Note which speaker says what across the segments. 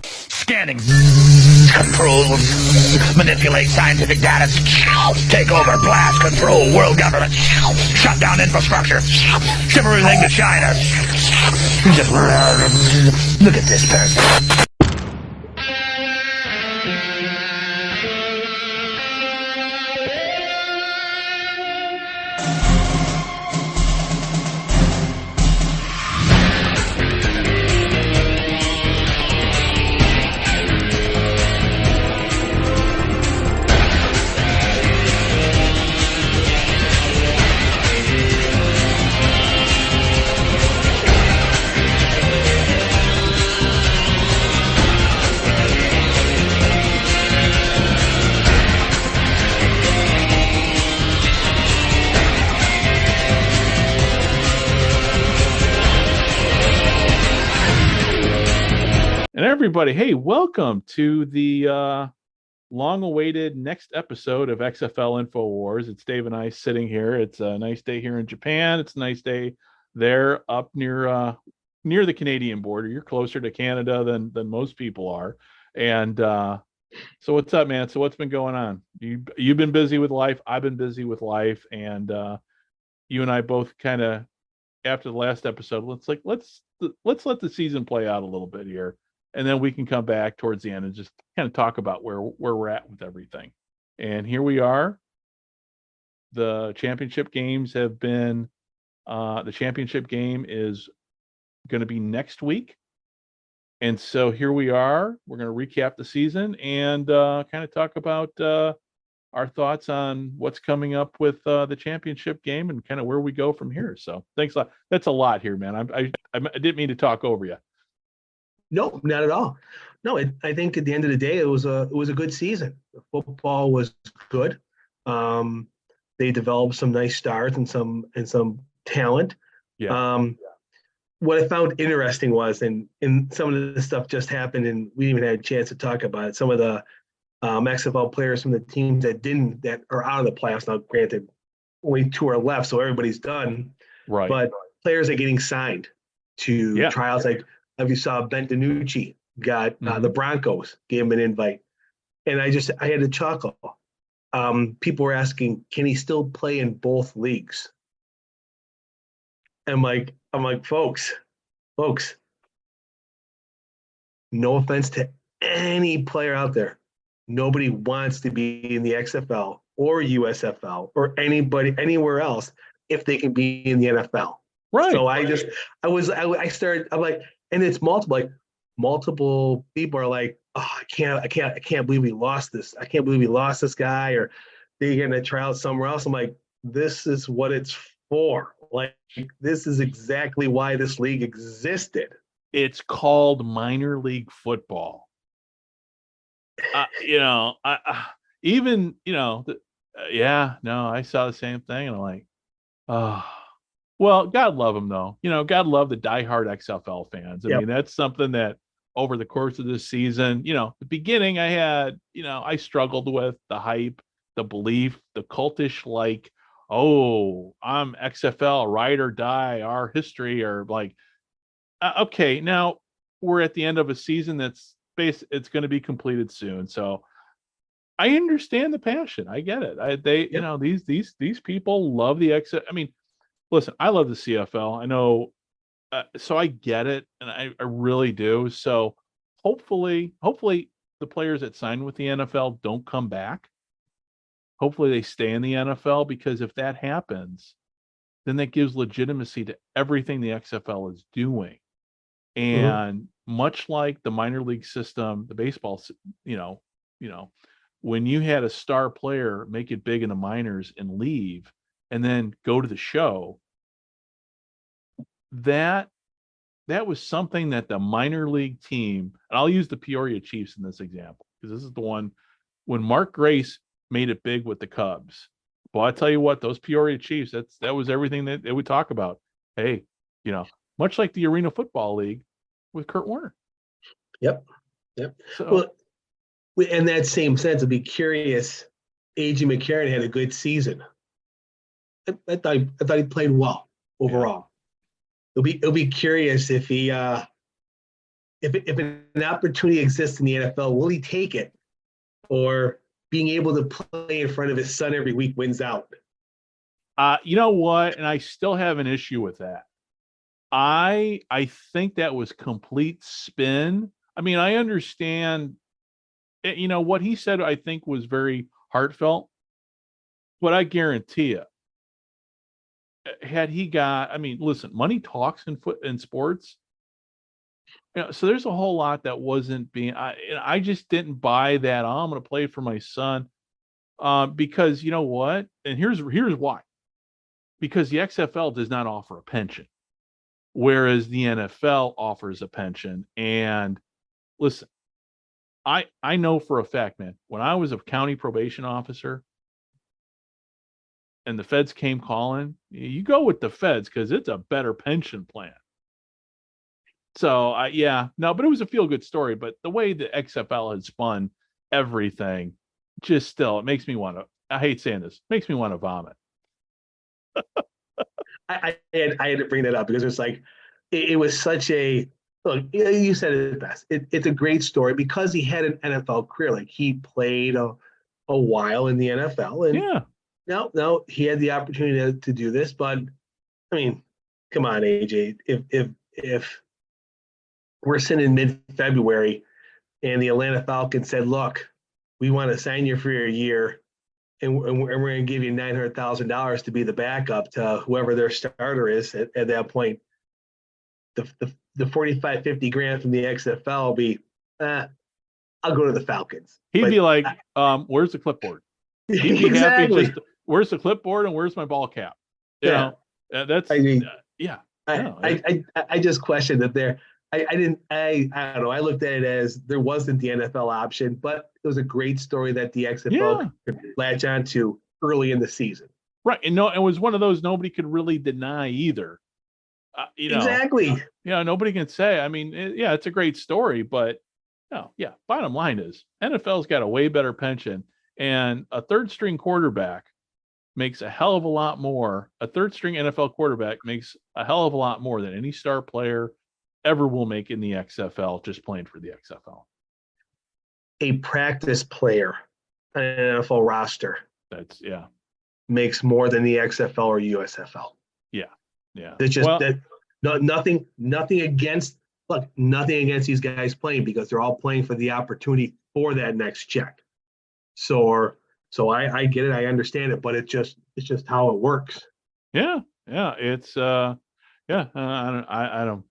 Speaker 1: Scanning. Control. Manipulate scientific data. Take over. Blast. Control. World government. Shut down infrastructure. Ship everything to China. Look at this person.
Speaker 2: Everybody, hey, welcome to the long-awaited next episode of XFL Infowars. It's Dave and I sitting here. It's a nice day here in Japan. It's a nice day there up near the Canadian border. You're closer to Canada than most people are. And so what's up, man? So what's been going on? You've been busy with life. I've been busy with life. And you and I both kind of, after the last episode, let's let the season play out a little bit here. And then we can come back towards the end and just kind of talk about where we're at with everything. And here we are. The championship games have been, the championship game is going to be next week. And so here we are. We're going to recap the season and kind of talk about our thoughts on what's coming up with the championship game and kind of where we go from here. So thanks a lot. That's a lot here, man. I didn't mean to talk over you.
Speaker 3: No, not at all. No, I think at the end of the day, it was a good season. The football was good. They developed some nice stars and some talent.
Speaker 2: Yeah.
Speaker 3: What I found interesting was, and some of this stuff just happened, and we even had a chance to talk about it. Some of the XFL players from the teams that are out of the playoffs now. Granted, only two are left, so everybody's done.
Speaker 2: Right.
Speaker 3: But players are getting signed to trials like. If you saw Ben DiNucci got the Broncos, gave him an invite. And I had to chuckle. People were asking, can he still play in both leagues? I'm like, folks, no offense to any player out there. Nobody wants to be in the XFL or USFL or anybody anywhere else if they can be in the NFL.
Speaker 2: Right.
Speaker 3: So I'm like, and it's multiple people are like, oh, I can't believe we lost this. I can't believe we lost this guy, or they're going to try out somewhere else. I'm like, this is what it's for. Like, this is exactly why this league existed.
Speaker 2: It's called minor league football. I saw the same thing, and I'm like, oh. Well, God love them, though. God love the diehard XFL fans. I mean, that's something that over the course of this season, the beginning I had, I struggled with the hype, the belief, the cultish, like, oh, I'm XFL, ride or die, our history, or like, okay, now we're at the end of a season it's going to be completed soon. So I understand the passion. I get it. These people love the XFL. I mean, listen, I love the CFL. I know, so I get it, and I really do. So hopefully the players that sign with the NFL don't come back. Hopefully they stay in the NFL, because if that happens, then that gives legitimacy to everything the XFL is doing. And much like the minor league system, the baseball, when you had a star player make it big in the minors and leave, and then go to the show, that was something that the minor league team, and I'll use the Peoria Chiefs in this example, because this is the one when Mark Grace made it big with the Cubs. Well, I tell you what, those Peoria Chiefs, that was everything that they would talk about. Hey, much like the Arena Football League with Kurt Warner.
Speaker 3: Yep. So, well, in that same sense, I'd be curious. A.J. McCarron had a good season. I thought he played well overall. It'll be curious if he if an opportunity exists in the NFL, will he take it? Or being able to play in front of his son every week wins out?
Speaker 2: You know what? And I still have an issue with that. I think that was complete spin. I mean, I understand, what he said, I think was very heartfelt, but I guarantee you, had he got, I mean, listen, money talks in sports. So there's a whole lot that wasn't being, I just didn't buy that. Oh, I'm going to play for my son. Because you know what? And here's why. Because the XFL does not offer a pension, whereas the NFL offers a pension. And listen, I know for a fact, man, when I was a county probation officer and the feds came calling, you go with the feds because it's a better pension plan. So but it was a feel good story. But the way the XFL has spun everything, just still, it makes me want to, I hate saying this, makes me want to vomit.
Speaker 3: I had to bring that up because it's like, it was such a, look, you said it best. It's a great story because he had an NFL career. Like, he played a while in the NFL, and
Speaker 2: Yeah.
Speaker 3: no, he had the opportunity to do this. But I mean, come on, AJ, if we're sitting in mid-February and the Atlanta Falcons said, look, we want to sign you for a year, and we're going to give you $900,000 to be the backup to whoever their starter is at that point, the 45, 50 grand from the XFL will be, I'll go to the Falcons.
Speaker 2: He'd be like, where's the clipboard? He'd be
Speaker 3: exactly.
Speaker 2: happy, just, where's the clipboard and where's my ball cap? You know, that's,
Speaker 3: I mean,
Speaker 2: yeah.
Speaker 3: I just questioned that there. I don't know. I looked at it as there wasn't the NFL option, but it was a great story that the XFL could latch on to early in the season.
Speaker 2: Right. And it was one of those nobody could really deny either.
Speaker 3: Exactly.
Speaker 2: Nobody can say, I mean, it's a great story, but bottom line is NFL's got a way better pension, and a third string quarterback makes a hell of a lot more. A third string NFL quarterback makes a hell of a lot more than any star player ever will make in the XFL, just playing for the XFL.
Speaker 3: A practice player on an NFL roster makes more than the XFL or USFL.
Speaker 2: Yeah.
Speaker 3: It's just nothing against these guys playing, because they're all playing for the opportunity for that next check. So I get it, I understand it, but it's just how it works.
Speaker 2: Yeah. It's I don't.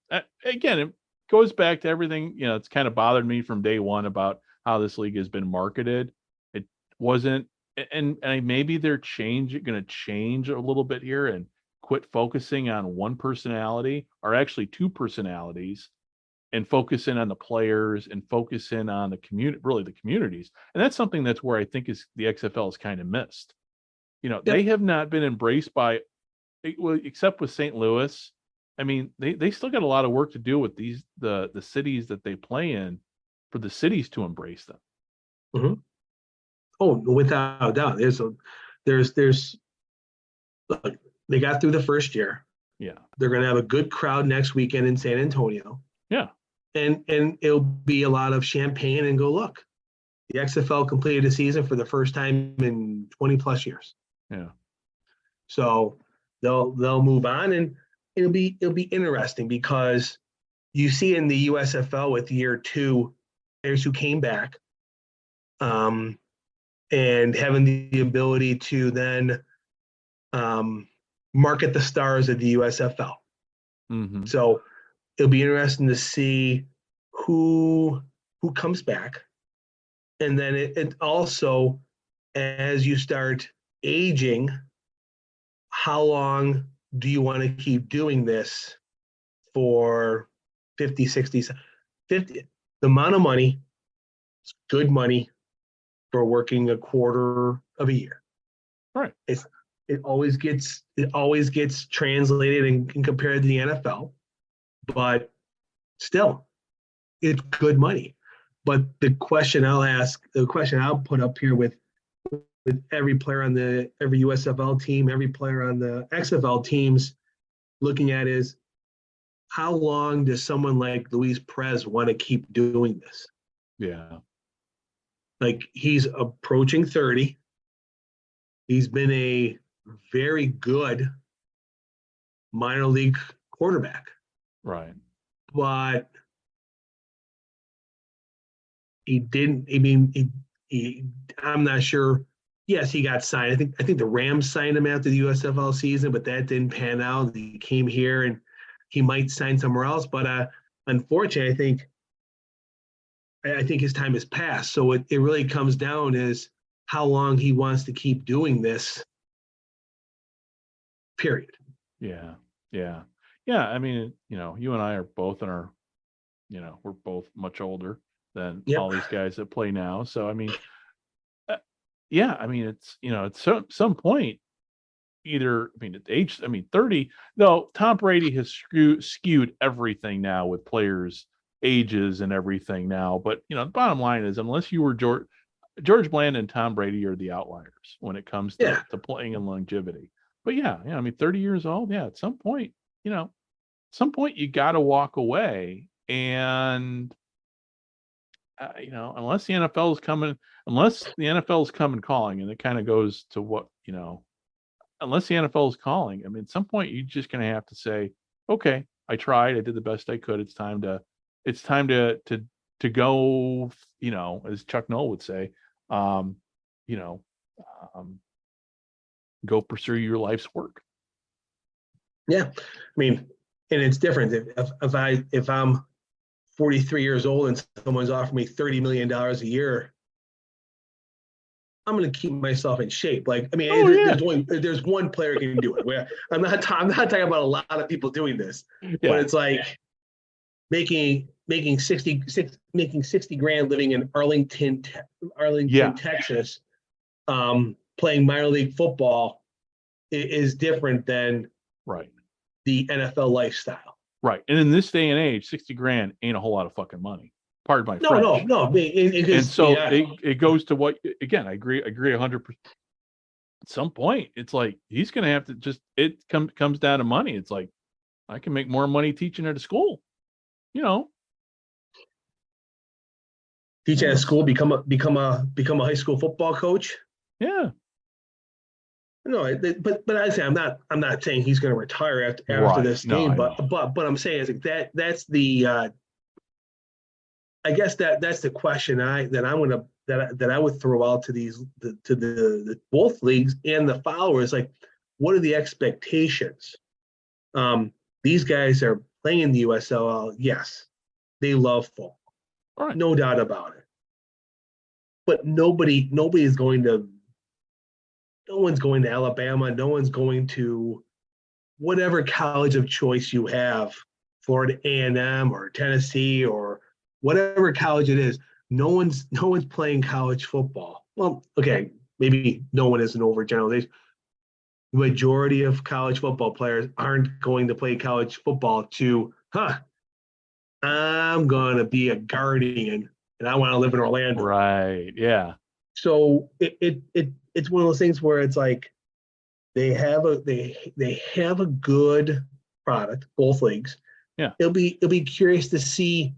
Speaker 2: Again, it goes back to everything. It's kind of bothered me from day one about how this league has been marketed. It wasn't, and maybe they're going to change a little bit here and quit focusing on one personality, or actually two personalities, and focus in on the players and focus in on the community, really the communities. And that's something that's where I think is the XFL is kind of missed. They have not been embraced by, except with St. Louis. I mean, they still got a lot of work to do with the cities that they play in, for the cities to embrace them.
Speaker 3: Mm-hmm. Oh, without a doubt. Look, they got through the first year.
Speaker 2: Yeah.
Speaker 3: They're going to have a good crowd next weekend in San Antonio.
Speaker 2: Yeah.
Speaker 3: And it'll be a lot of champagne and go, look, the XFL completed a season for the first time in 20 plus years.
Speaker 2: Yeah.
Speaker 3: So they'll move on, and it'll be interesting, because you see in the USFL with year 2 players who came back, and having the ability to then market the stars of the USFL.
Speaker 2: Mm-hmm.
Speaker 3: So it'll be interesting to see who comes back, and then it also, as you start aging, how long do you want to keep doing this for 50, 60, 50? The amount of money, it's good money for working a quarter of a year.
Speaker 2: Right.
Speaker 3: It always gets translated and compared to the NFL, but still, it's good money. But the question I'll put up here with every player on every USFL team, every player on the XFL teams looking at is, how long does someone like Luis Perez want to keep doing this?
Speaker 2: Yeah.
Speaker 3: Like, he's approaching 30. He's been a very good minor league quarterback,
Speaker 2: Right.
Speaker 3: but he didn't. I mean, I'm not sure. Yes, he got signed. I think the Rams signed him after the USFL season, but that didn't pan out. He came here, and he might sign somewhere else. But unfortunately, I think his time has passed. So it really comes down is how long he wants to keep doing this. Period.
Speaker 2: Yeah. Yeah. Yeah. I mean, you and I are both in our, we're both much older than
Speaker 3: Yep.
Speaker 2: all these guys that play now. So, I mean, yeah, I mean, it's, at some point, either, I mean, at age, 30, though, Tom Brady has skewed everything now with players' ages and everything now. But, the bottom line is, unless you were George Bland and Tom Brady are the outliers when it comes to playing and longevity. But yeah, I mean, 30 years old, yeah, at some point, you got to walk away. And, unless the NFL is coming calling, and it kind of goes to what, unless the NFL is calling, I mean, at some point you're just going to have to say, okay, I tried, I did the best I could. It's time to go, as Chuck Noll would say, you know, go pursue your life's work.
Speaker 3: Yeah, I mean, and it's different. If I'm 43 years old and someone's offering me $30 million a year, I'm going to keep myself in shape. Like, I mean, there's one player who can do it. Where I'm not talking about a lot of people doing this, but it's like making 60 grand living in Arlington, Texas, playing minor league football is different than the NFL lifestyle.
Speaker 2: Right. And in this day and age, 60 grand ain't a whole lot of fucking money. Pardon my
Speaker 3: French. No.
Speaker 2: And so it goes to what, again, I agree 100%. At some point, it's like, he's going to have to it comes down to money. It's like, I can make more money teaching at a school,
Speaker 3: Teach at a school, become a high school football coach.
Speaker 2: Yeah.
Speaker 3: No, but I say I'm not saying he's going to retire after this game, but I'm saying is like that's the I guess that's the question that I would throw out to the both leagues and the followers. Like, what are the expectations? These guys are playing in the USFL. Yes, they love football, no doubt about it. But nobody is going to. No one's going to Alabama. No one's going to whatever college of choice you have, Florida A&M or Tennessee or whatever college it is. No one's playing college football. Well, okay, maybe no one is an overgeneralization. The majority of college football players aren't going to play college football to, I'm going to be a Guardian and I want to live in Orlando.
Speaker 2: Right. Yeah.
Speaker 3: So it's one of those things where it's like they have a good product, both leagues.
Speaker 2: Yeah.
Speaker 3: It'll be curious to see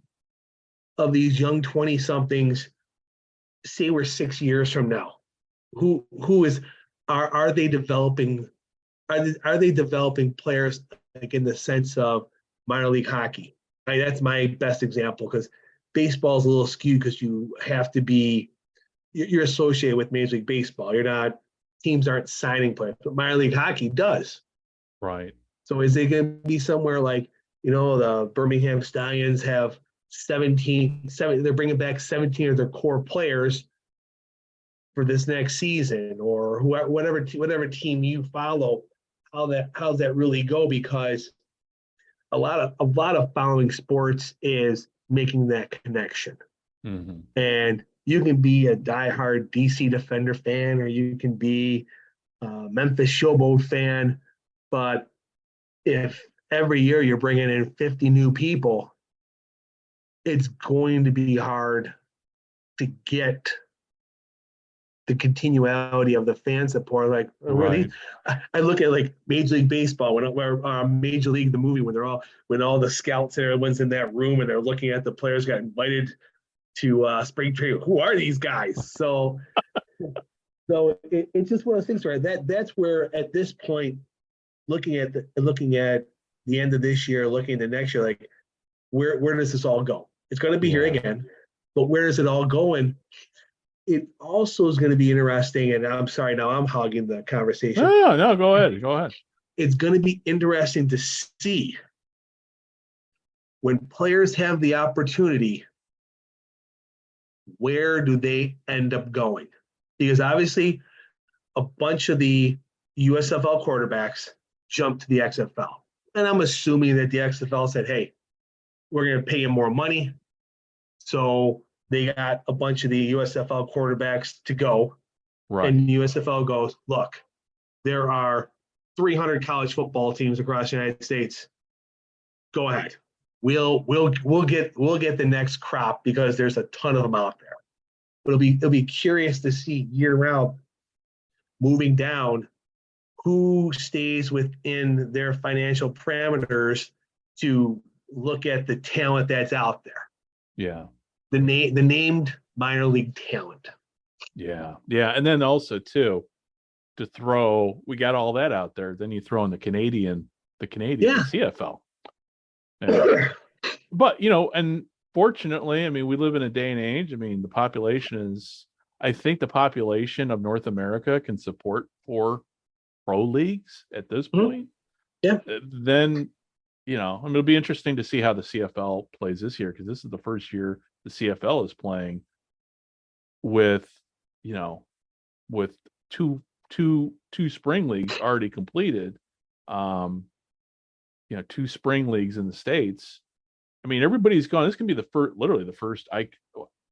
Speaker 3: of these young 20-somethings, say we're 6 years from now, are they developing players, like in the sense of minor league hockey? That's my best example, because baseball is a little skewed because you have to be you're associated with Major League Baseball. Teams aren't signing players, but minor league hockey does.
Speaker 2: Right.
Speaker 3: So is it going to be somewhere like, the Birmingham Stallions have 17, they're bringing back 17 of their core players for this next season, or whatever team you follow, how's that really go? Because a lot of following sports is making that connection.
Speaker 2: Mm-hmm.
Speaker 3: And you can be a diehard DC Defender fan, or you can be a Memphis Showboat fan, but if every year you're bringing in 50 new people, it's going to be hard to get the continuity of the fan support. Like, really, I look at like Major League Baseball when Major League the movie when all the scouts and everyone's in that room and they're looking at the players got invited to spring training. Who are these guys? So it's just one of those things, right? That's where at this point, looking at the end of this year, looking at the next year, like where does this all go? It's going to be here again, but where does it all go? And it also is going to be interesting. And I'm sorry, now I'm hogging the conversation.
Speaker 2: No, go ahead.
Speaker 3: It's going to be interesting to see when players have the opportunity, where do they end up going? Because obviously, a bunch of the USFL quarterbacks jumped to the XFL. And I'm assuming that the XFL said, hey, we're going to pay you more money. So they got a bunch of the USFL quarterbacks to go.
Speaker 2: Right.
Speaker 3: And USFL goes, look, there are 300 college football teams across the United States. Go ahead. We'll get the next crop because there's a ton of them out there. But it'll be curious to see year round moving down who stays within their financial parameters to look at the talent that's out there.
Speaker 2: Yeah.
Speaker 3: The named minor league talent.
Speaker 2: Yeah. And then also too, we got all that out there. Then you throw in the Canadian CFL. But and fortunately, I mean, we live in a day and age. I mean, I think the population of North America can support 4 pro leagues at this point.
Speaker 3: Yeah.
Speaker 2: Then, it'll be interesting to see how the CFL plays this year, because this is the first year the CFL is playing with two spring leagues already completed. 2 spring leagues in the States. I mean, everybody's gone. This can be literally the first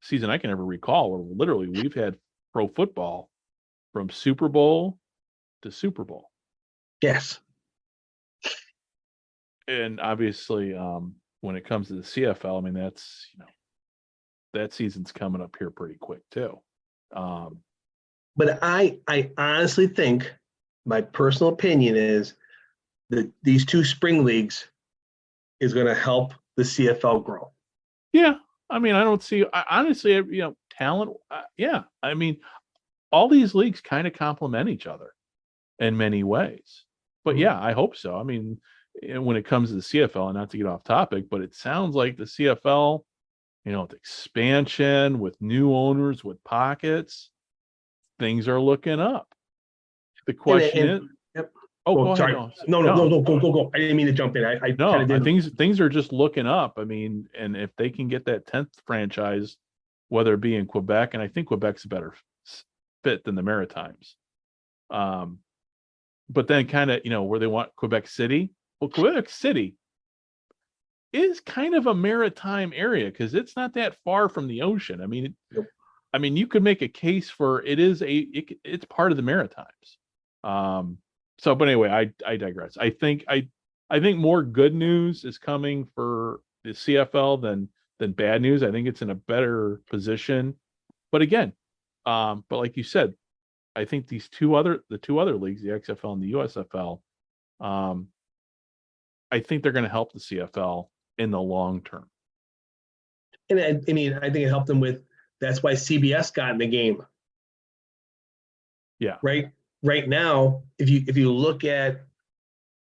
Speaker 2: season I can ever recall where literally we've had pro football from Super Bowl to Super Bowl.
Speaker 3: Yes.
Speaker 2: And obviously, when it comes to the CFL, I mean, that's, that season's coming up here pretty quick too.
Speaker 3: But I honestly think, my personal opinion is that these 2 spring leagues is going to help the CFL grow.
Speaker 2: Yeah. I mean, I don't see, honestly, talent. I mean, all these leagues kind of complement each other in many ways. But yeah, I hope so. I mean, when it comes to the CFL, and not to get off topic, but it sounds like the CFL, with expansion, with new owners, with pockets, things are looking up. The question is,
Speaker 3: yep.
Speaker 2: Go
Speaker 3: sorry.
Speaker 2: ahead.
Speaker 3: No, go. I didn't mean to jump in. I
Speaker 2: things are just looking up. I mean, and if they can get that 10th franchise, whether it be in Quebec, and I think Quebec's a better fit than the Maritimes. But then kind of, where they want Quebec City. Well, Quebec City is kind of a maritime area because it's not that far from the ocean. I mean, you could make a case for it's part of the Maritimes. But anyway, I digress. I think more good news is coming for the CFL than bad news. I think it's in a better position. But again, but like you said, I think the two other leagues, the XFL and the USFL, I think they're going to help the CFL in the long term.
Speaker 3: And I think it helped them with, that's why CBS got in the game.
Speaker 2: Yeah.
Speaker 3: Right now, if you look at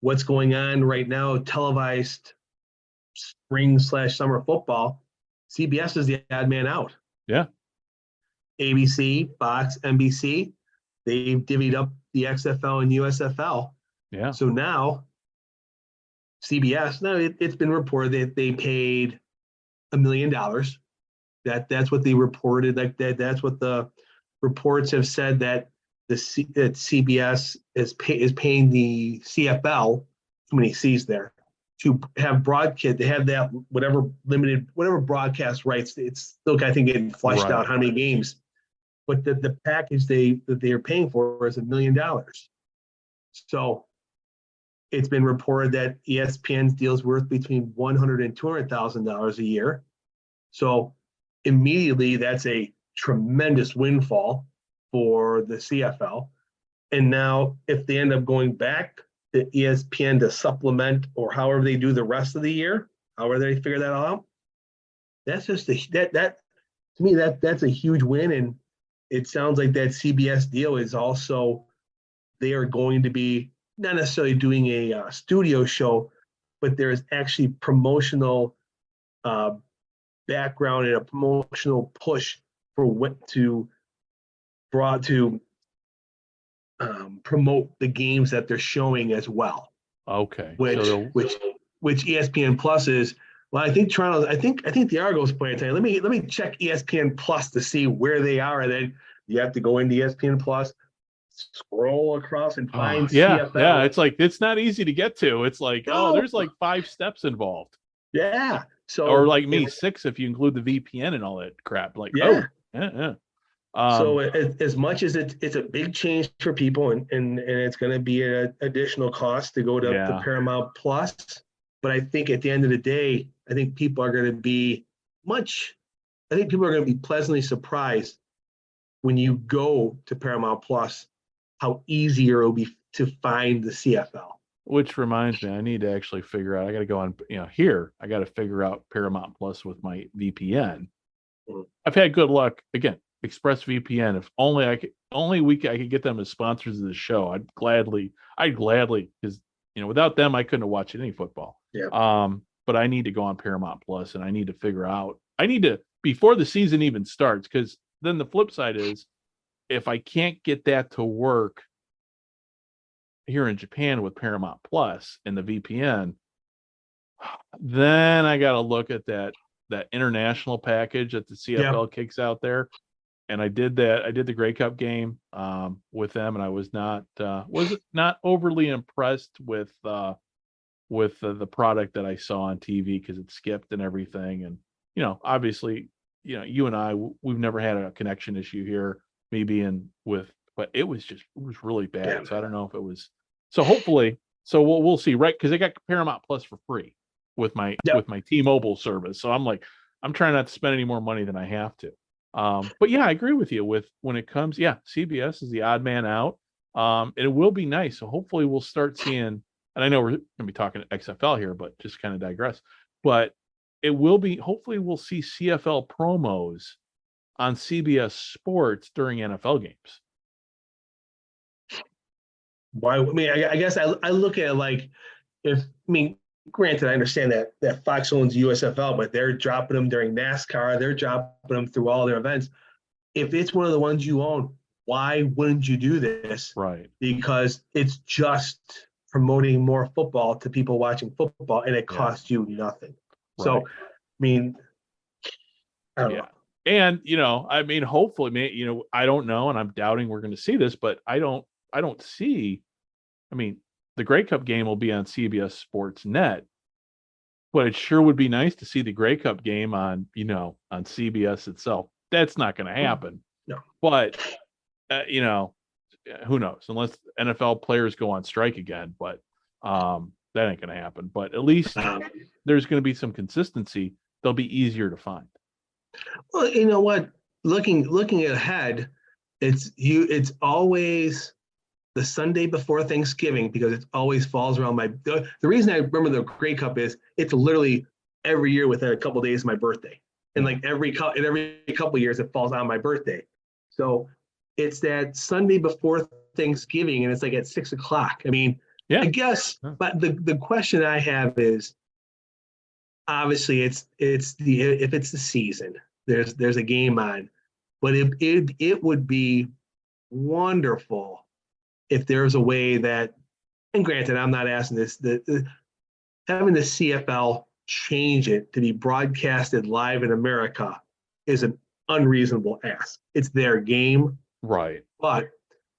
Speaker 3: what's going on right now, televised spring/summer football, CBS is the odd man out.
Speaker 2: Yeah.
Speaker 3: ABC, Fox, NBC, they've divvied up the XFL and USFL.
Speaker 2: Yeah.
Speaker 3: So now CBS, it's been reported that they paid $1 million. That's what they reported. Like that's what the reports have said, that that CBS is paying the CFL, too many C's there, to have broadcast. They have that whatever broadcast rights. It's still, I think, getting fleshed out how many games, but the package that they're paying for is $1 million. So it's been reported that ESPN's deal is worth between $100,000 and $200,000 a year. So immediately, that's a tremendous windfall for the CFL. And now if they end up going back to ESPN to supplement or however they do the rest of the year, however they figure that out, that's just that to me that's a huge win. And it sounds like that CBS deal is also, they are going to be not necessarily doing a studio show, but there's actually promotional background and a promotional push for what to promote the games that they're showing as well.
Speaker 2: Okay.
Speaker 3: Which ESPN Plus is. Well, I think Toronto. I think the Argos playing tonight. Let me check ESPN Plus to see where they are, and then you have to go into ESPN Plus, scroll across, and find CFL.
Speaker 2: Yeah. It's like it's not easy to get to. It's like there's like 5 steps involved.
Speaker 3: Yeah. So
Speaker 2: or like me, 6 if you include the VPN and all that crap. Like yeah.
Speaker 3: So as much as it's a big change for people, and it's going to be an additional cost to go to Paramount Plus, but I think at the end of the day, I think people are going to be pleasantly surprised when you go to Paramount Plus, how easier it will be to find the CFL.
Speaker 2: Which reminds me, I need to actually figure out. I got to go on, here. I got to figure out Paramount Plus with my VPN. I've had good luck again. ExpressVPN. If only I could get them as sponsors of the show, I'd gladly, because without them, I couldn't have watched any football.
Speaker 3: Yeah.
Speaker 2: But I need to go on Paramount Plus, and I need to figure out. I need to before the season even starts, because then the flip side is, if I can't get that to work here in Japan with Paramount Plus and the VPN, then I got to look at that international package that the CFL kicks out there. And I did that. I did the Grey Cup game with them, and I was not overly impressed with the product that I saw on TV, because it skipped and everything. And obviously, you and I, we've never had a connection issue here. Me being with, but it was really bad. Yeah. So I don't know if it was. So hopefully, we'll see, right? Because I got Paramount Plus for free with my T-Mobile service. So I'm trying not to spend any more money than I have to. But yeah, I agree with you when it comes. Yeah, CBS is the odd man out. It will be nice. So hopefully we'll start seeing, and I know we're going to be talking XFL here, but just kind of digress. But it will be, hopefully we'll see CFL promos on CBS Sports during NFL games.
Speaker 3: Why? I mean, I guess I look at it like, granted, I understand that Fox owns USFL, but they're dropping them during NASCAR. They're dropping them through all their events. If it's one of the ones you own, why wouldn't you do this?
Speaker 2: Right.
Speaker 3: Because it's just promoting more football to people watching football, and it costs you nothing. Right. So, I don't know.
Speaker 2: And, hopefully, I don't know, and I'm doubting we're going to see this, but I don't see, the Grey Cup game will be on CBS Sports Net, but it sure would be nice to see the Grey Cup game on CBS itself. That's not going to happen.
Speaker 3: No.
Speaker 2: But, who knows? Unless NFL players go on strike again, but that ain't going to happen. But at least there's going to be some consistency. They'll be easier to find.
Speaker 3: Well, you know what? Looking ahead, it's always the Sunday before Thanksgiving, because it always falls around the reason I remember the Grey Cup is it's literally every year within a couple of days of my birthday. And like every couple of years it falls on my birthday. So it's that Sunday before Thanksgiving, and it's like at 6:00. I guess, but the question I have is, obviously if it's the season, there's a game on, but it would be wonderful if there's a way that, and granted, I'm not asking this, having the CFL change it to be broadcasted live in America is an unreasonable ask. It's their game.
Speaker 2: Right.
Speaker 3: But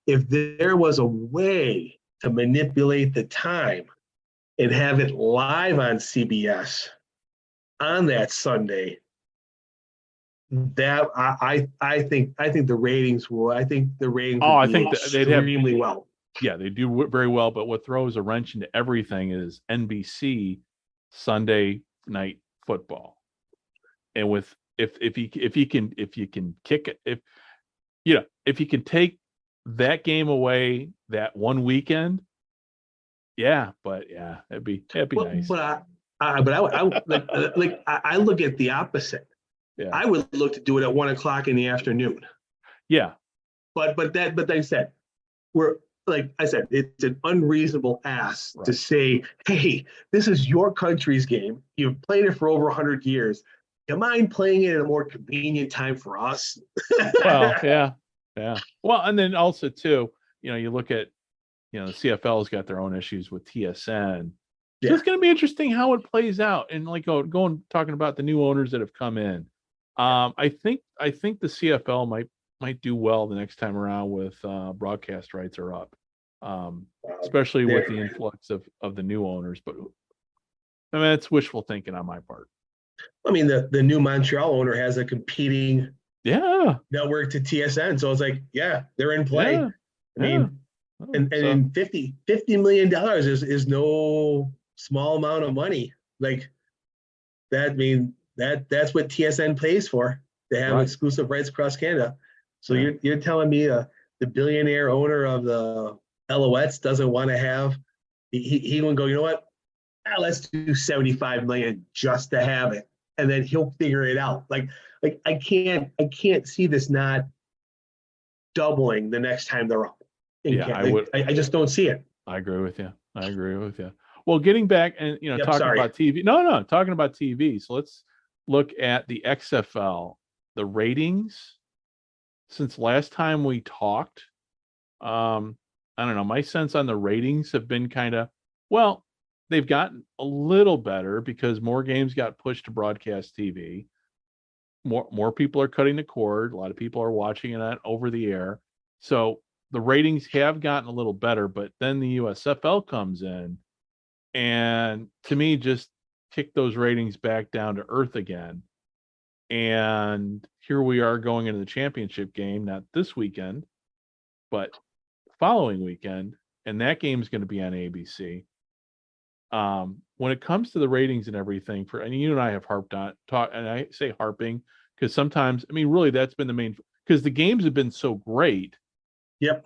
Speaker 3: if there was a way to manipulate the time and have it live on CBS on that Sunday, that I think the ratings will. I think the ratings.
Speaker 2: I think they'd have
Speaker 3: extremely well.
Speaker 2: Yeah, they do very well. But what throws a wrench into everything is NBC Sunday night football, and with if you can kick it, if you could take that game away that one weekend, it'd be nice.
Speaker 3: But I look at the opposite.
Speaker 2: Yeah.
Speaker 3: I would look to do it at 1 o'clock in the afternoon.
Speaker 2: Yeah.
Speaker 3: But they said, it's an unreasonable ask to say, hey, this is your country's game. You've played it for over 100 years. You mind playing it at a more convenient time for us?
Speaker 2: Well, yeah. Well, and then also too, you look at, the CFL's got their own issues with TSN. So it's going to be interesting how it plays out. And talking about the new owners that have come in. I think the CFL might do well the next time around with broadcast rights are up, especially with the influx of the new owners. But I mean, it's wishful thinking on my part.
Speaker 3: I mean, the new Montreal owner has a competing network to TSN, so it's like, they're in play.
Speaker 2: Yeah.
Speaker 3: I mean, and $50 million is no small amount of money. Like that. I mean, that's what TSN pays for, to have exclusive rights across Canada. So you're telling me the billionaire owner of the Alouettes doesn't want to have? He wouldn't go, you know what? Let's do $75 million just to have it, and then he'll figure it out. Like I can't see this not doubling the next time they're up. I just don't see it.
Speaker 2: I agree with you. Well, getting back and talking about TV. No, talking about TV. So let's look at the XFL, the ratings since last time we talked. I don't know. My sense on the ratings have been they've gotten a little better because more games got pushed to broadcast TV. More people are cutting the cord. A lot of people are watching it over the air. So the ratings have gotten a little better, but then the USFL comes in and to me just kick those ratings back down to earth again. And here we are going into the championship game, not this weekend, but following weekend. And that game is going to be on ABC. When it comes to the ratings and everything and you and I have and I say harping because sometimes, I mean, really that's been the main, because the games have been so great.
Speaker 3: Yep.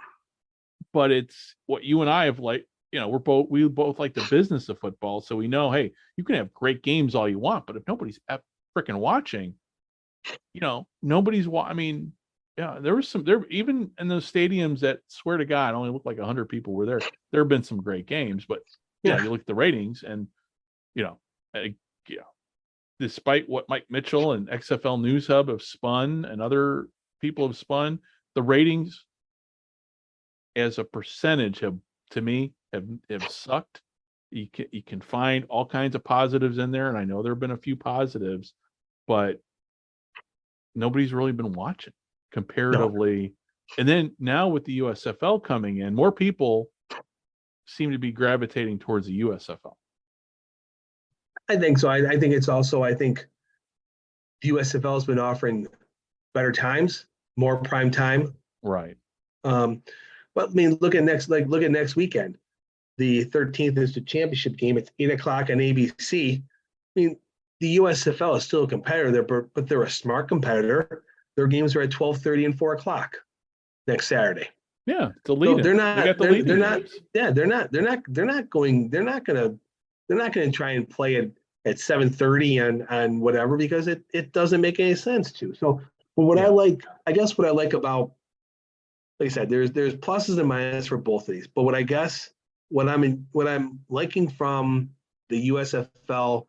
Speaker 2: But it's what you and I have we both like the business of football. So we know, hey, you can have great games all you want, but if nobody's freaking watching, nobody's I mean, there was even in those stadiums that swear to God only looked like 100 people were there. There have been some great games, but you look at the ratings and, despite what Mike Mitchell and XFL News Hub have spun and other people have spun, the ratings as a percentage have sucked. You can find all kinds of positives in there, and I know there have been a few positives, but nobody's really been watching comparatively. No. And then now with the USFL coming in, more people seem to be gravitating towards the USFL.
Speaker 3: I think so. I think it's also, the USFL has been offering better times, more prime time.
Speaker 2: Right.
Speaker 3: But I mean, look at next weekend. The 13th is the championship game. It's 8 o'clock on ABC. I mean, the USFL is still a competitor, but they're a smart competitor. Their games are at 12:30 and 4 o'clock next Saturday.
Speaker 2: Yeah, the lead. So
Speaker 3: they're not gonna try and play it at 7:30 on whatever, because it doesn't make any sense to. So, but what I like about, like I said, there's pluses and minuses for both of these. But what I'm liking from the USFL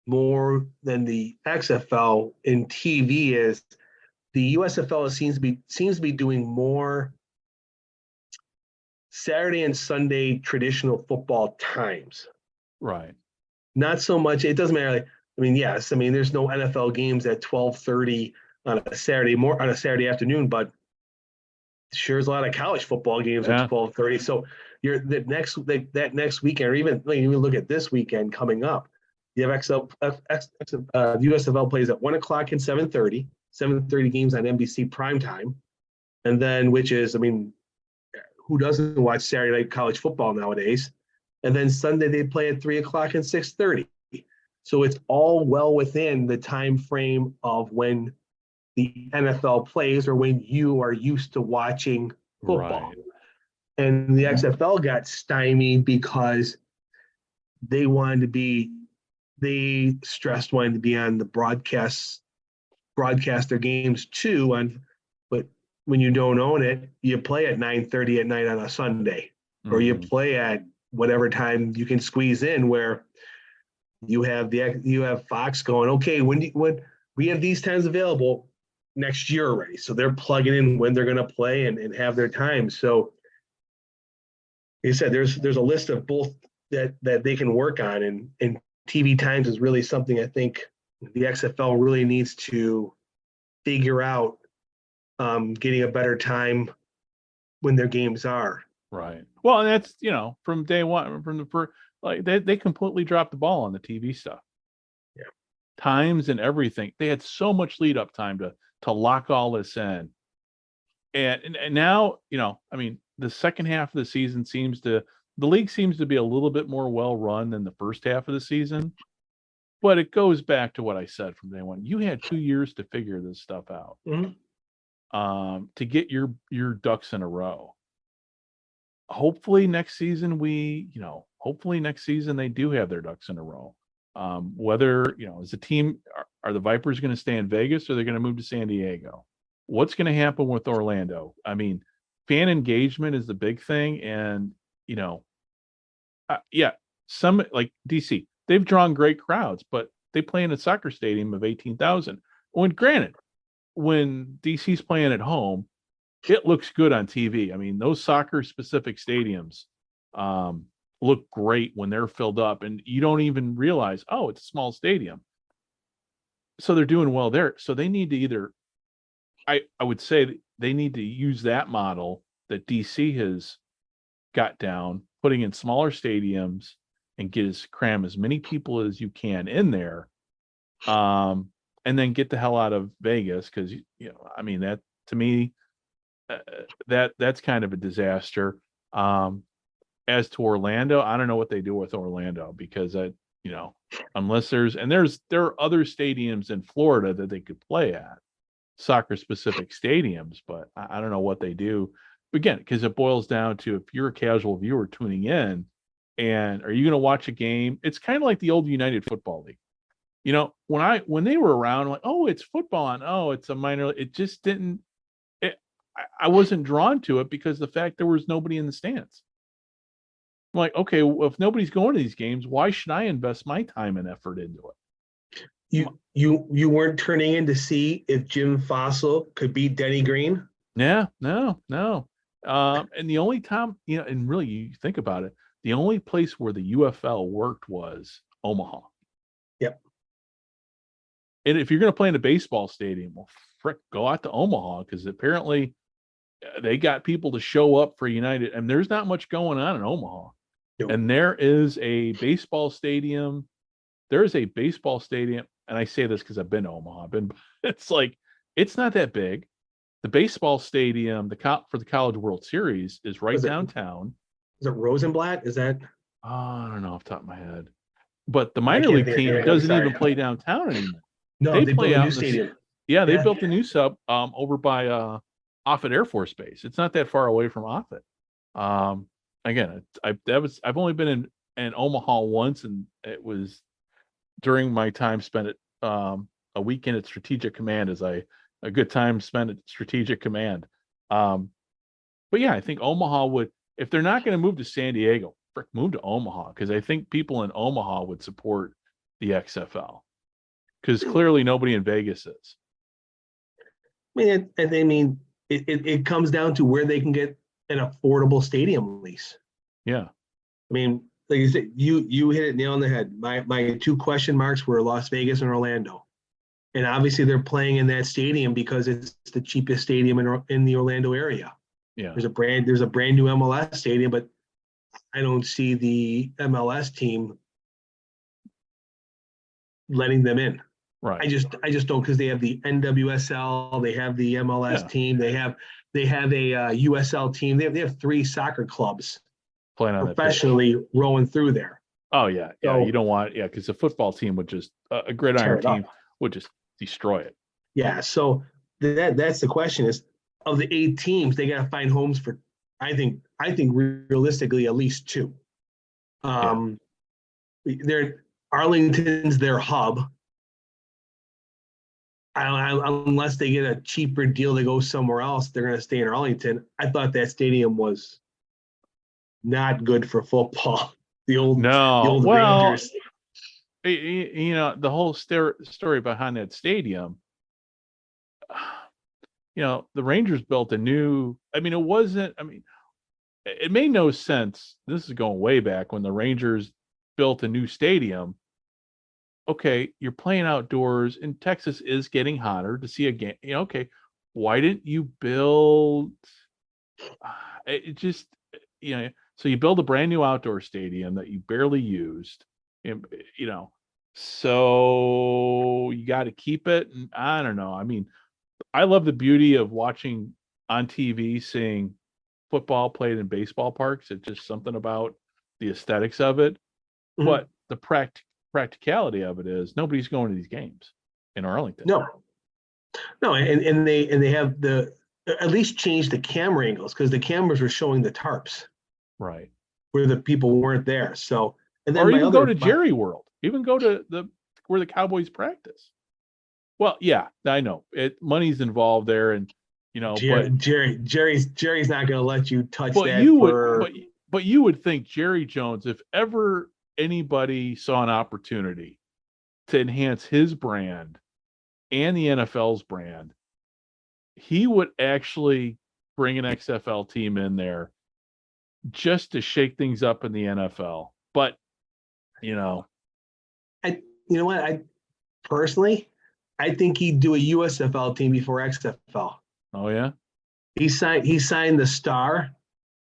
Speaker 3: more than the XFL in TV is the USFL seems to be doing more Saturday and Sunday traditional football times.
Speaker 2: Right.
Speaker 3: Not so much. It doesn't matter. Yes. There's no NFL games at 12:30 on a Saturday afternoon, but sure is a lot of college football games at 12:30. So that next weekend, or even you look at this weekend coming up, you have USFL plays at 1 o'clock and 7:30 games on NBC primetime, and then who doesn't watch Saturday night college football nowadays? And then Sunday they play at 3 o'clock and 6:30. So it's all well within the time frame of when the NFL plays or when you are used to watching football.
Speaker 2: Right.
Speaker 3: And the XFL got stymied because they stressed wanting to be on the broadcast their games too. But when you don't own it, you play at 9:30 at night on a Sunday, or you play at whatever time you can squeeze in, where you have Fox going, okay, when we have these times available next year already, so they're plugging in when they're going to play and have their time. So, like I said, there's a list of both that they can work on, and TV times is really something I think the XFL really needs to figure out, getting a better time when their games are.
Speaker 2: Right. Well, and that's, from day one, from the first, like they completely dropped the ball on the TV stuff.
Speaker 3: Yeah.
Speaker 2: Times and everything. They had so much lead up time to lock all this in. And now, the second half of the season the league seems to be a little bit more well run than the first half of the season. But it goes back to what I said from day one. You had 2 years to figure this stuff out. To get your ducks in a row. Hopefully next season they do have their ducks in a row. Whether, as a team, are the Vipers going to stay in Vegas or are they going to move to San Diego? What's going to happen with Orlando? Fan engagement is the big thing. And, some like DC, they've drawn great crowds, but they play in a soccer stadium of 18,000. Granted, when DC's playing at home, it looks good on TV. Those soccer specific stadiums look great when they're filled up, and you don't even realize, oh, it's a small stadium. So they're doing well there. So they need to I would say they need to use that model that DC has got down, putting in smaller stadiums and cram as many people as you can in there. And then get the hell out of Vegas. Cause that to me, that's kind of a disaster. As to Orlando, I don't know what they do with Orlando, because unless there are other stadiums in Florida that they could play at, soccer specific stadiums, but I don't know what they do. Again, because it boils down to, if you're a casual viewer tuning in, and are you going to watch a game? It's kind of like the old United Football League. When they were around, I'm like, oh, it's football, and oh, it's a minor. It just didn't. I wasn't drawn to it because the fact there was nobody in the stands. I'm like, okay, well, if nobody's going to these games, why should I invest my time and effort into it?
Speaker 3: You weren't turning in to see if Jim Fossil could beat Denny Green?
Speaker 2: Yeah, no. And the only time, and really you think about it, the only place where the UFL worked was Omaha.
Speaker 3: Yep.
Speaker 2: And if you're going to play in a baseball stadium, well, frick, go out to Omaha, because apparently they got people to show up for United, and there's not much going on in Omaha. Nope. And there is a baseball stadium. And I say this because I've been to Omaha. It's not that big. The baseball stadium, for the College World Series, is right downtown.
Speaker 3: Is it Rosenblatt? Is that?
Speaker 2: I don't know off the top of my head. But the minor league team doesn't even play downtown anymore.
Speaker 3: No, they play out in the stadium.
Speaker 2: They built a new sub over by Offutt Air Force Base. It's not that far away from Offutt. Again, I've only been in Omaha once, and it was during my time spent at a weekend at Strategic Command, a good time spent at Strategic Command. But yeah, I think Omaha would, if they're not going to move to San Diego, move to Omaha, because I think people in Omaha would support the XFL, because clearly nobody in Vegas is.
Speaker 3: It comes down to where they can get an affordable stadium lease.
Speaker 2: Yeah.
Speaker 3: Like you said, you hit it nail on the head. My two question marks were Las Vegas and Orlando. And obviously they're playing in that stadium because it's the cheapest stadium in the Orlando area.
Speaker 2: Yeah.
Speaker 3: There's a brand new MLS stadium, but I don't see the MLS team letting them in.
Speaker 2: Right.
Speaker 3: I just don't, because they have the NWSL, they have the MLS team, they have a USL team. They have 3 soccer clubs
Speaker 2: playing on
Speaker 3: professionally rolling through there.
Speaker 2: Oh yeah, yeah. You don't want, because the football team would just a gridiron team would just destroy it.
Speaker 3: Yeah. So that's the question is, of the 8 teams, they got to find homes for, I think realistically, at least 2. They're Arlington's their hub. Unless they get a cheaper deal to go somewhere else, they're going to stay in Arlington. I thought that stadium was not good for football. The old Rangers.
Speaker 2: The whole story behind that stadium. The Rangers built a new. It wasn't. It made no sense. This is going way back when the Rangers built a new stadium. Okay, you're playing outdoors, and Texas is getting hotter to see a game. Okay, why didn't you build? It just, so you build a brand new outdoor stadium that you barely used, so you got to keep it. And I don't know. I love the beauty of watching on TV, seeing football played in baseball parks. It's just something about the aesthetics of it. Mm-hmm. But the practicality of it is nobody's going to these games in Arlington.
Speaker 3: No, and they have at least changed the camera angles, because the cameras were showing the tarps,
Speaker 2: right,
Speaker 3: where the people weren't there. So, and then
Speaker 2: or even go to Jerry World, even go to where the Cowboys practice. Well, yeah, I know money's involved there, and but
Speaker 3: Jerry's not going to let you touch that.
Speaker 2: But you would think Jerry Jones, if ever anybody saw an opportunity to enhance his brand and the NFL's brand, he would actually bring an XFL team in there just to shake things up in the NFL. But
Speaker 3: I personally, I think he'd do a USFL team before XFL.
Speaker 2: Oh yeah,
Speaker 3: he signed the star,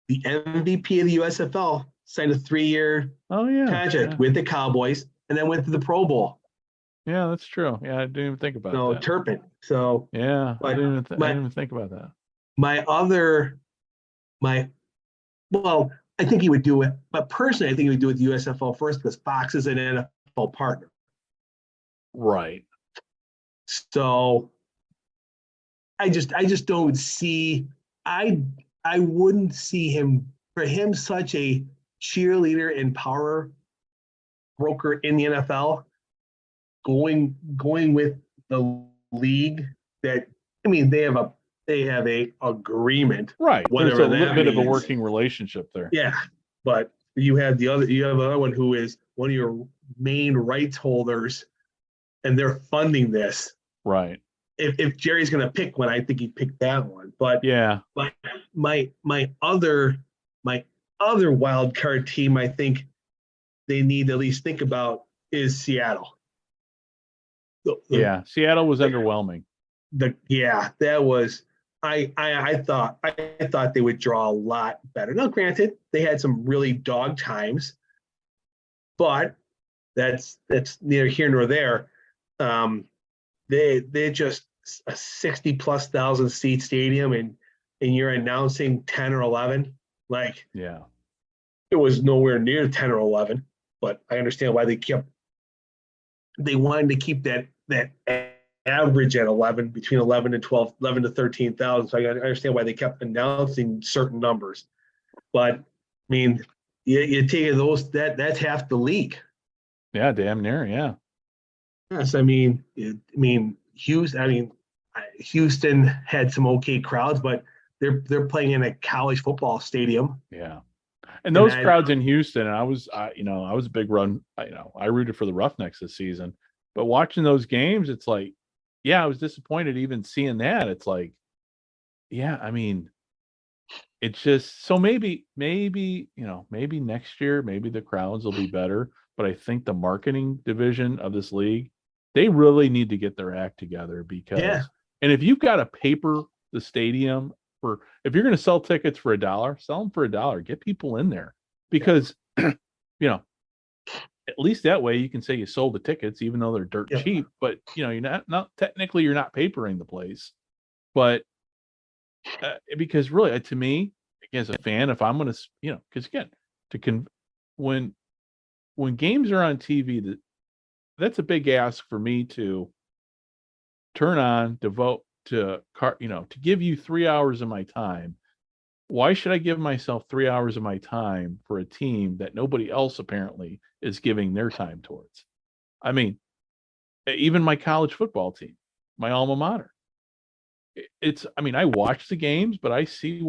Speaker 3: the MVP of the USFL, signed a 3-year contract with the Cowboys, and then went to the Pro Bowl.
Speaker 2: Yeah, that's true. Yeah, I didn't even think about that.
Speaker 3: Turpin. So
Speaker 2: yeah, I didn't even think about that.
Speaker 3: I think he would do it, but personally, I think he would do it the USFL first, because Fox is an NFL partner.
Speaker 2: Right.
Speaker 3: So I just don't see. I wouldn't see him, for him, such a cheerleader and power broker in the NFL, going with the league that, they have a agreement.
Speaker 2: Right.
Speaker 3: Whatever
Speaker 2: There's a little bit of a working relationship there.
Speaker 3: Yeah. But you have another one who is one of your main rights holders, and they're funding this.
Speaker 2: Right.
Speaker 3: If Jerry's going to pick one, I think he'd pick that one. But
Speaker 2: yeah,
Speaker 3: my other wild card team, I think they need to at least think about, is Seattle.
Speaker 2: Seattle was underwhelming.
Speaker 3: That was. I thought they would draw a lot better. Now, granted, they had some really dog times, but that's neither here nor there. They're just a 60,000+ seat stadium, and you're announcing 10 or 11. It was nowhere near 10 or 11, but I understand why they wanted to keep that average at 11, between 11 and 12, 11 to 13,000. So I understand why they kept announcing certain numbers. But you take those, that's half the league.
Speaker 2: Yeah, damn near. Yeah.
Speaker 3: Yes, Houston had some okay crowds, but they're playing in a college football stadium.
Speaker 2: Yeah. And those crowds in Houston, I was a big run. I rooted for the Roughnecks this season, but watching those games, it's like, I was disappointed even seeing that. It's like, it's just, so maybe next year, maybe the crowds will be better. But I think the marketing division of this league, they really need to get their act together, because, and if you've got to paper the stadium if you're going to sell tickets for $1, sell them for $1, get people in there, because, at least that way you can say you sold the tickets, even though they're dirt cheap, but you're not technically, you're not papering the place, but because really, to me, as a fan, if I'm going to, because again, when games are on TV, that's a big ask for me to turn on, devote to give you 3 hours of my time, why should I give myself 3 hours of my time for a team that nobody else apparently is giving their time towards? I mean, even my college football team, my alma mater. I watch the games, but I see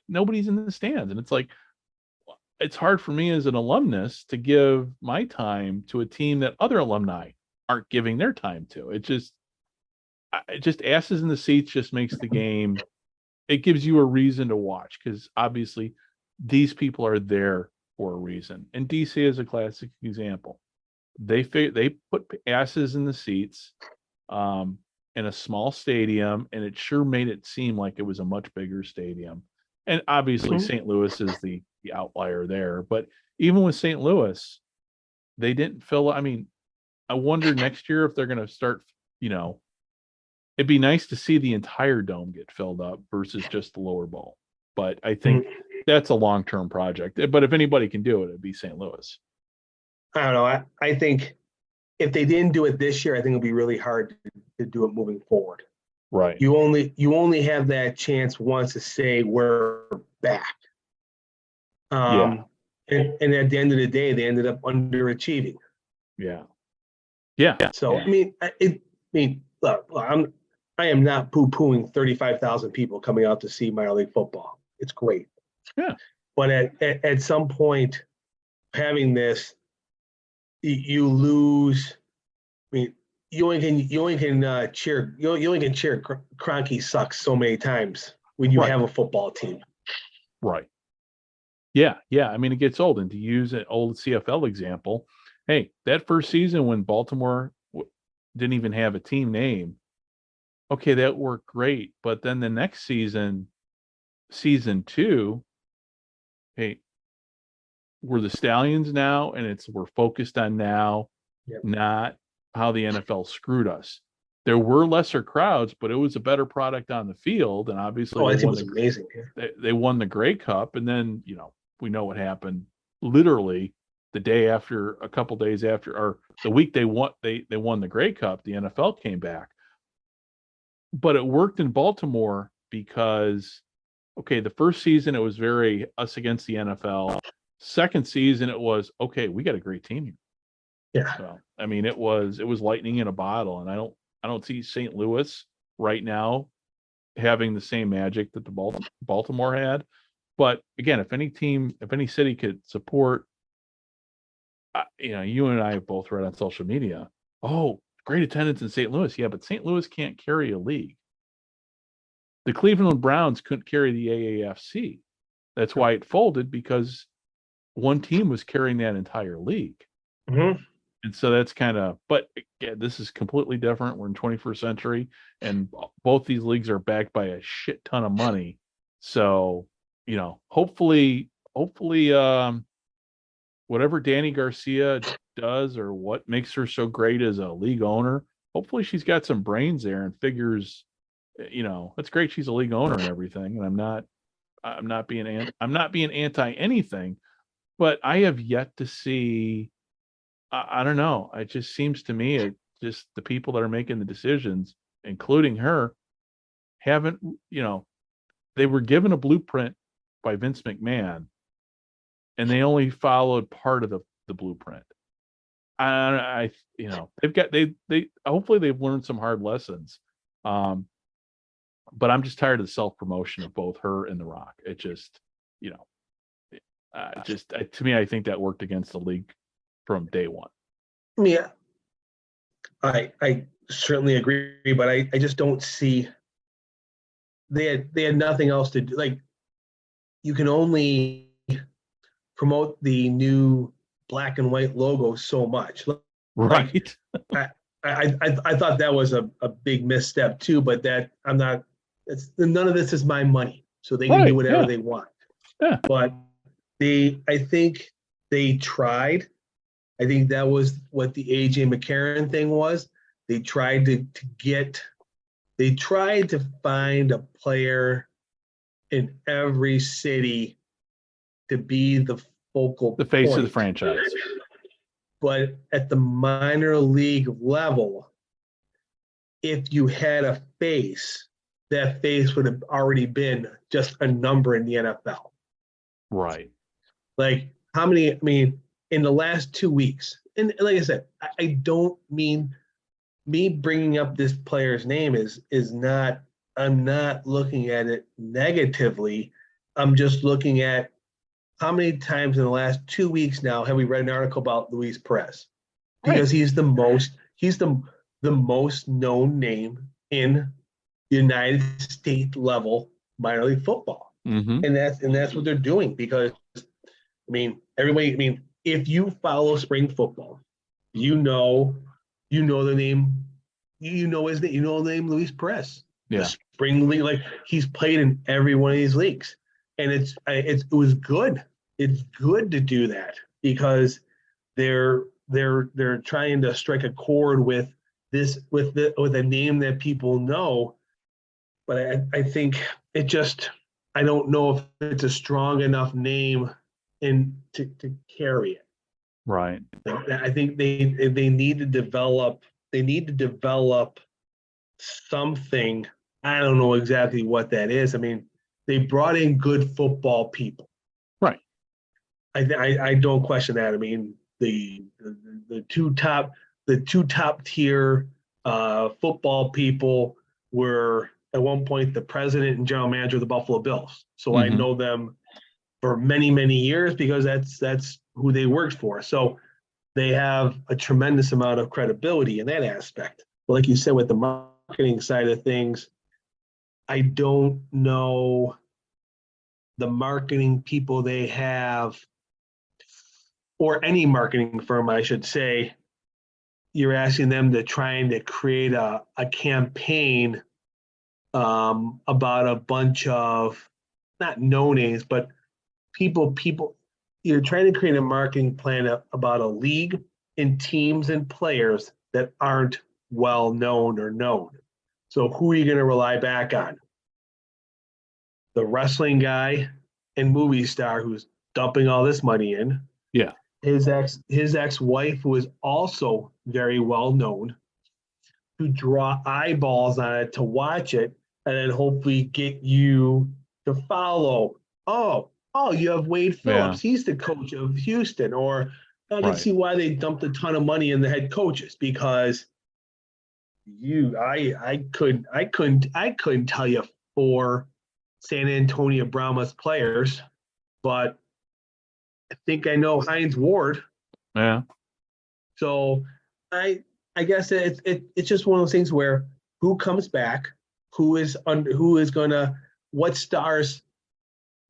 Speaker 2: nobody's in the stands. And it's like, it's hard for me as an alumnus to give my time to a team that other alumni aren't giving their time to. It just asses in the seats just makes the game. It gives you a reason to watch, because obviously these people are there for a reason. And DC is a classic example. They put asses in the seats in a small stadium, and it sure made it seem like it was a much bigger stadium. And obviously St. Louis is the outlier there. But even with St. Louis, they didn't fill. I mean, I wonder next year if they're going to start, it'd be nice to see the entire dome get filled up versus just the lower bowl. But I think that's a long-term project. But if anybody can do it, it'd be St. Louis.
Speaker 3: I don't know. I think if they didn't do it this year, I think it'll be really hard to do it moving forward.
Speaker 2: Right.
Speaker 3: You only have that chance once to say we're back. And at the end of the day, they ended up underachieving.
Speaker 2: Yeah. Yeah.
Speaker 3: So look, I am not poo-pooing 35,000 people coming out to see minor league football. It's great.
Speaker 2: Yeah.
Speaker 3: But at some point, having this, you lose. I mean, you only can cheer Kroenke sucks so many times when you have a football team.
Speaker 2: Right. Yeah. I mean, it gets old. And to use an old CFL example, hey, that first season when Baltimore didn't even have a team name, okay, that worked great. But then the next season, season 2, hey, we're the Stallions now, and we're focused on now, not how the NFL screwed us. There were lesser crowds, but it was a better product on the field, and obviously,
Speaker 3: I think it was amazing.
Speaker 2: They won the Grey Cup, and then we know what happened. Literally, the day after, a couple days after, or the week they won the Grey Cup, the NFL came back. But it worked in Baltimore because, okay, the first season it was very us against the NFL. Second season it was, okay, we got a great team here.
Speaker 3: Yeah.
Speaker 2: So, I mean, it was lightning in a bottle, and I don't see St. Louis right now having the same magic that the Baltimore had. But again, if any city could support, you and I have both read on social media, oh, great attendance in St. Louis. Yeah, but St. Louis can't carry a league. The Cleveland Browns couldn't carry the AAFC. That's why it folded, because one team was carrying that entire league.
Speaker 3: Mm-hmm.
Speaker 2: And so that's but again, this is completely different. We're in 21st century, and both these leagues are backed by a shit ton of money. So, hopefully, whatever Dany Garcia does, or what makes her so great as a league owner, hopefully she's got some brains there and figures, it's great she's a league owner and everything. And I'm not being anti anything, but I have yet to see, I don't know. It just seems to me, just the people that are making the decisions, including her, haven't, they were given a blueprint by Vince McMahon, and they only followed part of the blueprint. Hopefully they've learned some hard lessons. But I'm just tired of the self-promotion of both her and The Rock. It just, to me, I think that worked against the league from day one.
Speaker 3: Yeah, I certainly agree, but I just don't see, they had nothing else to do. Like, you can only promote the new black and white logo so much.
Speaker 2: Right.
Speaker 3: I thought that was a big misstep too, but none of this is my money, so they can do whatever they want.
Speaker 2: Yeah.
Speaker 3: But I think they tried. I think that was what the AJ McCarron thing was. They tried to find a player in every city to be the focal
Speaker 2: the face
Speaker 3: point
Speaker 2: of the franchise.
Speaker 3: But at the minor league level, if you had a face, that face would have already been just a number in the NFL.
Speaker 2: Right.
Speaker 3: Like how many, I mean, in the last 2 weeks, and like I said, I don't mean me bringing up this player's name is not, I'm not looking at it negatively. I'm just looking at how many times in the last 2 weeks now have we read an article about Luis Perez? Because he's the most known name in United States level minor league football.
Speaker 2: Mm-hmm.
Speaker 3: And that's what they're doing, because I mean, everybody, I mean, if you follow spring football, you know the name, you know his name, you know the name Luis Perez.
Speaker 2: Yeah.
Speaker 3: The spring league, like he's played in every one of these leagues. And it was good. It's good to do that, because they're trying to strike a chord with this, with a name that people know. But I think it just, I don't know if it's a strong enough name to carry it.
Speaker 2: Right.
Speaker 3: I think they need to develop something. I don't know exactly what that is. I mean, they brought in good football people.
Speaker 2: Right.
Speaker 3: I don't question that. I mean, the two top tier football people were at one point the president and general manager of the Buffalo Bills. So I know them for many, many years, because that's who they worked for. So they have a tremendous amount of credibility in that aspect. But like you said, with the marketing side of things, I don't know the marketing people they have, or any marketing firm, I should say. You're asking them to trying to create a campaign about a bunch of, not no names, but people. You're trying to create a marketing plan about a league and teams and players that aren't well known or known. So who are you going to rely back on? The wrestling guy and movie star who's dumping all this money in.
Speaker 2: Yeah.
Speaker 3: His ex-wife, who is also very well known, to draw eyeballs on it, to watch it, and then hopefully get you to follow. Oh, you have Wade Phillips. Yeah. He's the coach of Houston. Or I can see why they dumped a ton of money in the head coaches, because I couldn't tell you 4 San Antonio Brahmas players, but I think I know Hines Ward.
Speaker 2: Yeah.
Speaker 3: So I guess it's just one of those things where who comes back, who is gonna, what stars.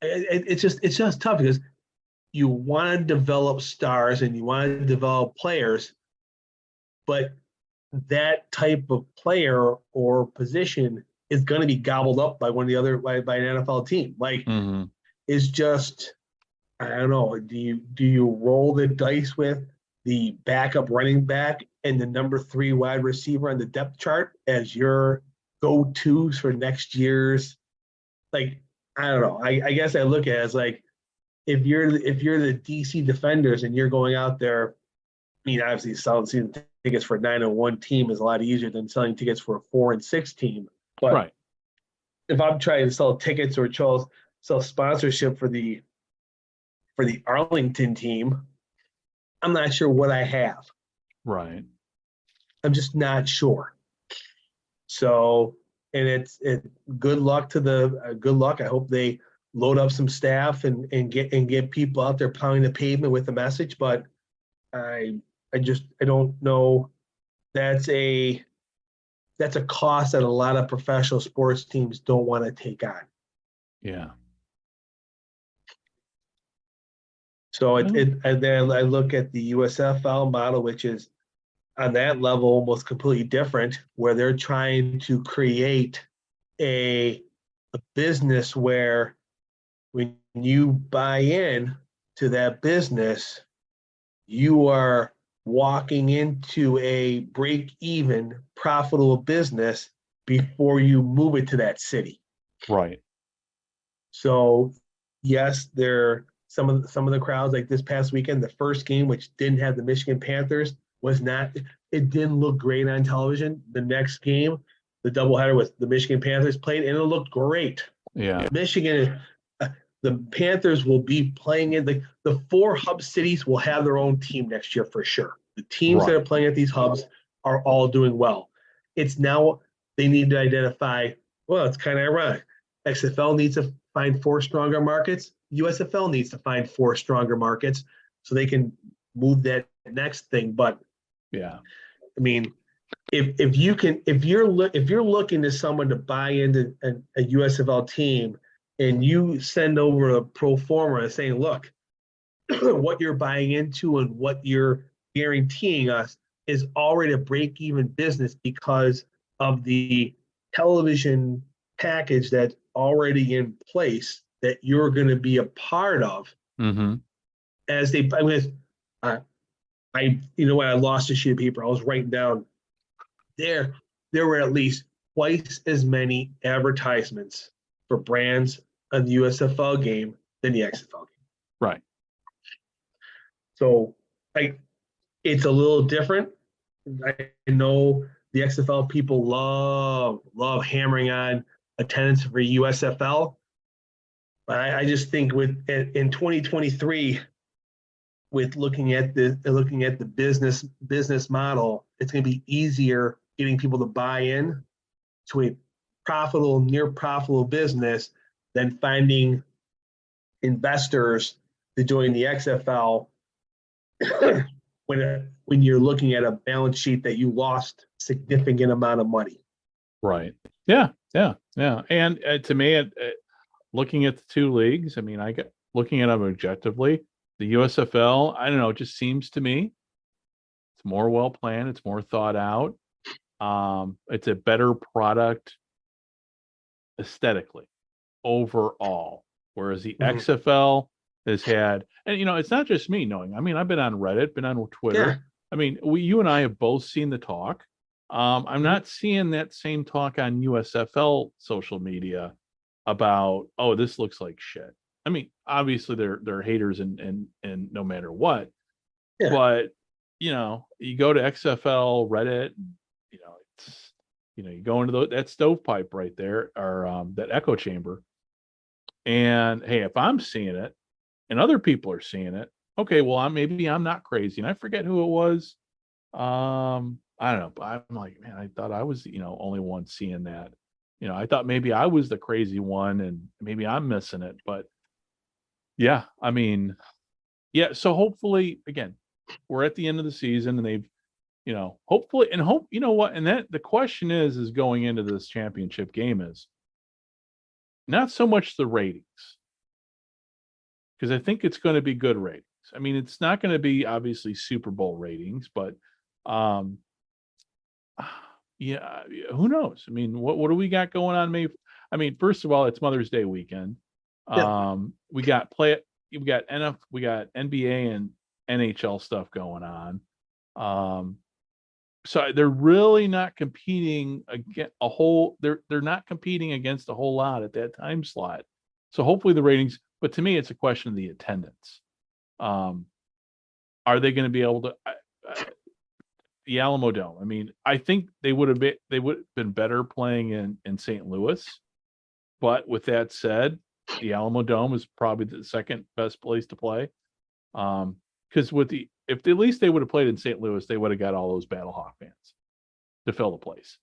Speaker 3: It's just tough, because you want to develop stars and you want to develop players, but that type of player or position is going to be gobbled up by one of the other by an NFL team. Like it's just, I don't know. Do you roll the dice with the backup running back and the number 3 wide receiver on the depth chart as your go-tos for next year's? Like, I don't know. I guess I look at it as like, if you're the DC Defenders and you're going out there, I mean, obviously selling season tickets for a 9-1 team is a lot easier than selling tickets for a 4-6 team. But if I'm trying to sell tickets or sell sponsorship for the Arlington team, I'm not sure what I have.
Speaker 2: Right.
Speaker 3: I'm just not sure. So, and it's good luck. I hope they load up some staff and get people out there pounding the pavement with the message. But I don't know. That's a cost that a lot of professional sports teams don't want to take on.
Speaker 2: Yeah.
Speaker 3: So and then I look at the USFL model, which is on that level almost completely different, where they're trying to create a business where when you buy in to that business, you are walking into a break-even profitable business before you move it to that city.
Speaker 2: Right.
Speaker 3: So yes, some of the crowds, like this past weekend, the first game, which didn't have the Michigan Panthers, it didn't look great on television. The next game, the doubleheader with the Michigan Panthers played, and it looked great.
Speaker 2: Yeah.
Speaker 3: Michigan, the Panthers will be playing in the 4 hub cities will have their own team next year for sure. The teams that are playing at these hubs are all doing well. It's now they need to identify, well, it's kind of ironic. XFL needs to find 4 stronger markets. USFL needs to find 4 stronger markets so they can move that next thing. But
Speaker 2: yeah,
Speaker 3: I mean, if you're looking to someone to buy into a USFL team and you send over a pro forma saying, look, what you're buying into and what you're guaranteeing us is already a break-even business because of the television package that's already in place that you're going to be a part of.
Speaker 2: Mm-hmm.
Speaker 3: As they, you know what? I lost a sheet of paper. I was writing down there were at least twice as many advertisements for brands on the USFL game than the XFL game.
Speaker 2: Right.
Speaker 3: So it's a little different. I know the XFL people love hammering on attendance for USFL. But I just think in 2023, with looking at the business model, it's going to be easier getting people to buy in to a near profitable business than finding investors to join the XFL when you're looking at a balance sheet that you lost significant amount of money.
Speaker 2: Right. Yeah. And to me, looking at the 2 leagues, I mean, looking at them objectively, the USFL, I don't know, it just seems to me it's more well planned, it's more thought out. It's a better product aesthetically overall, whereas the XFL has had, and it's not just me knowing. I mean, I've been on Reddit, been on Twitter.
Speaker 3: Yeah.
Speaker 2: I mean, you and I have both seen the talk. I'm not seeing that same talk on USFL social media about, oh, this looks like shit. I mean, obviously they're haters and no matter what. Yeah. But you go to XFL Reddit, it's you go into that stovepipe right there, or that echo chamber. And hey, if I'm seeing it and other people are seeing it, okay, well, maybe I'm not crazy. And I forget who it was. I don't know, but I'm like, man, I thought I was, only one seeing that. I thought maybe I was the crazy one and maybe I'm missing it. But yeah, I mean, yeah. So hopefully, again, we're at the end of the season and they've, hopefully, and what, and that the question is going into this championship game is not so much the ratings, because I think it's going to be good ratings. I mean, it's not going to be obviously Super Bowl ratings, but yeah, who knows? I mean, what do we got going on? Maybe, I mean, first of all, it's Mother's Day weekend. Yeah. We got NBA and NHL stuff going on. So they're really not competing against they're not competing against a whole lot at that time slot. So hopefully the ratings, but to me, it's a question of the attendance. Are they going to be able to, the Alamo Dome? I mean, I think they would have been better playing in St. Louis. But with that said, the Alamo Dome is probably the second best place to play. Because if at least they would have played in St. Louis, they would have got all those Battlehawk fans to fill the place,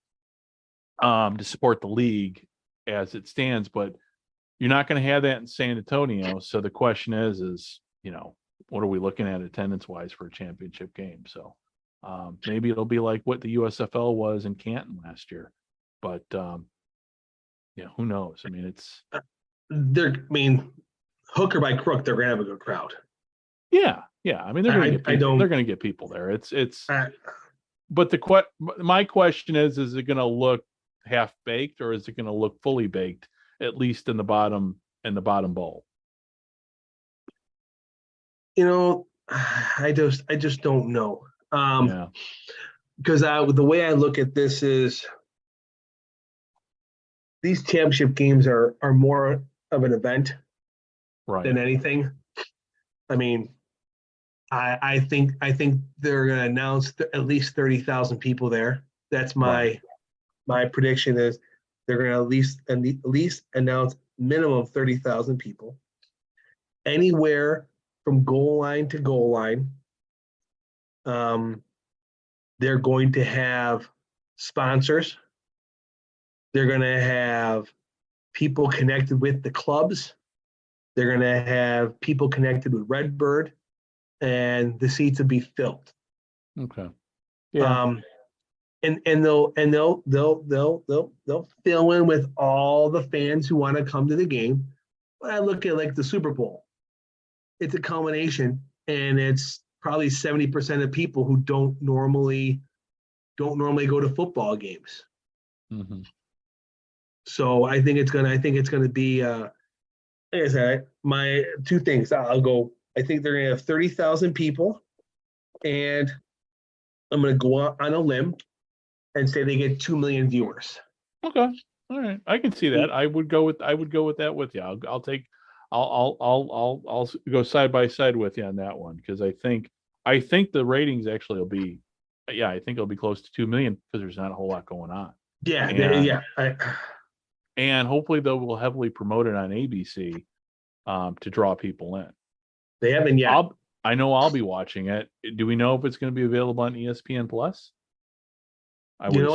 Speaker 2: to support the league as it stands. But you're not going to have that in San Antonio. So the question is, what are we looking at attendance wise for a championship game? So maybe it'll be like what the USFL was in Canton last year. But yeah, who knows? I mean,
Speaker 3: hook or by crook, they're going to have a good crowd.
Speaker 2: Yeah. I mean, they're going to get people. They're going to get people there. But my question is it going to look half baked or is it going to look fully baked, at least in the bottom bowl?
Speaker 3: I just don't know. Because the way I look at this is these championship games are more of an event than anything. I mean, I think they're going to announce at least 30,000 people there. That's my my prediction is they're going to at least announce minimum of 30,000 people. Anywhere from goal line to goal line. They're going to have sponsors. They're going to have people connected with the clubs. They're going to have people connected with Redbird, and the seats will be filled.
Speaker 2: Okay. Yeah.
Speaker 3: And they'll fill in with all the fans who want to come to the game. But I look at like the Super Bowl. It's a combination, and it's probably 70% of people who don't normally go to football games.
Speaker 2: Mm-hmm.
Speaker 3: So I think it's gonna be like I said, my two things. I'll go. I think they're gonna have 30,000 people, and I'm gonna go out on a limb and say they get 2 million viewers.
Speaker 2: Okay. All right. I can see that. I would go with that with you. I'll go side by side with you on that one, because I think the ratings actually will be, I think it'll be close to 2 million, because there's not a whole lot going on.
Speaker 3: Yeah.
Speaker 2: And hopefully they will heavily promote it on ABC to draw people in.
Speaker 3: They haven't yet.
Speaker 2: I know I'll be watching it. Do we know if it's going to be available on ESPN Plus? I would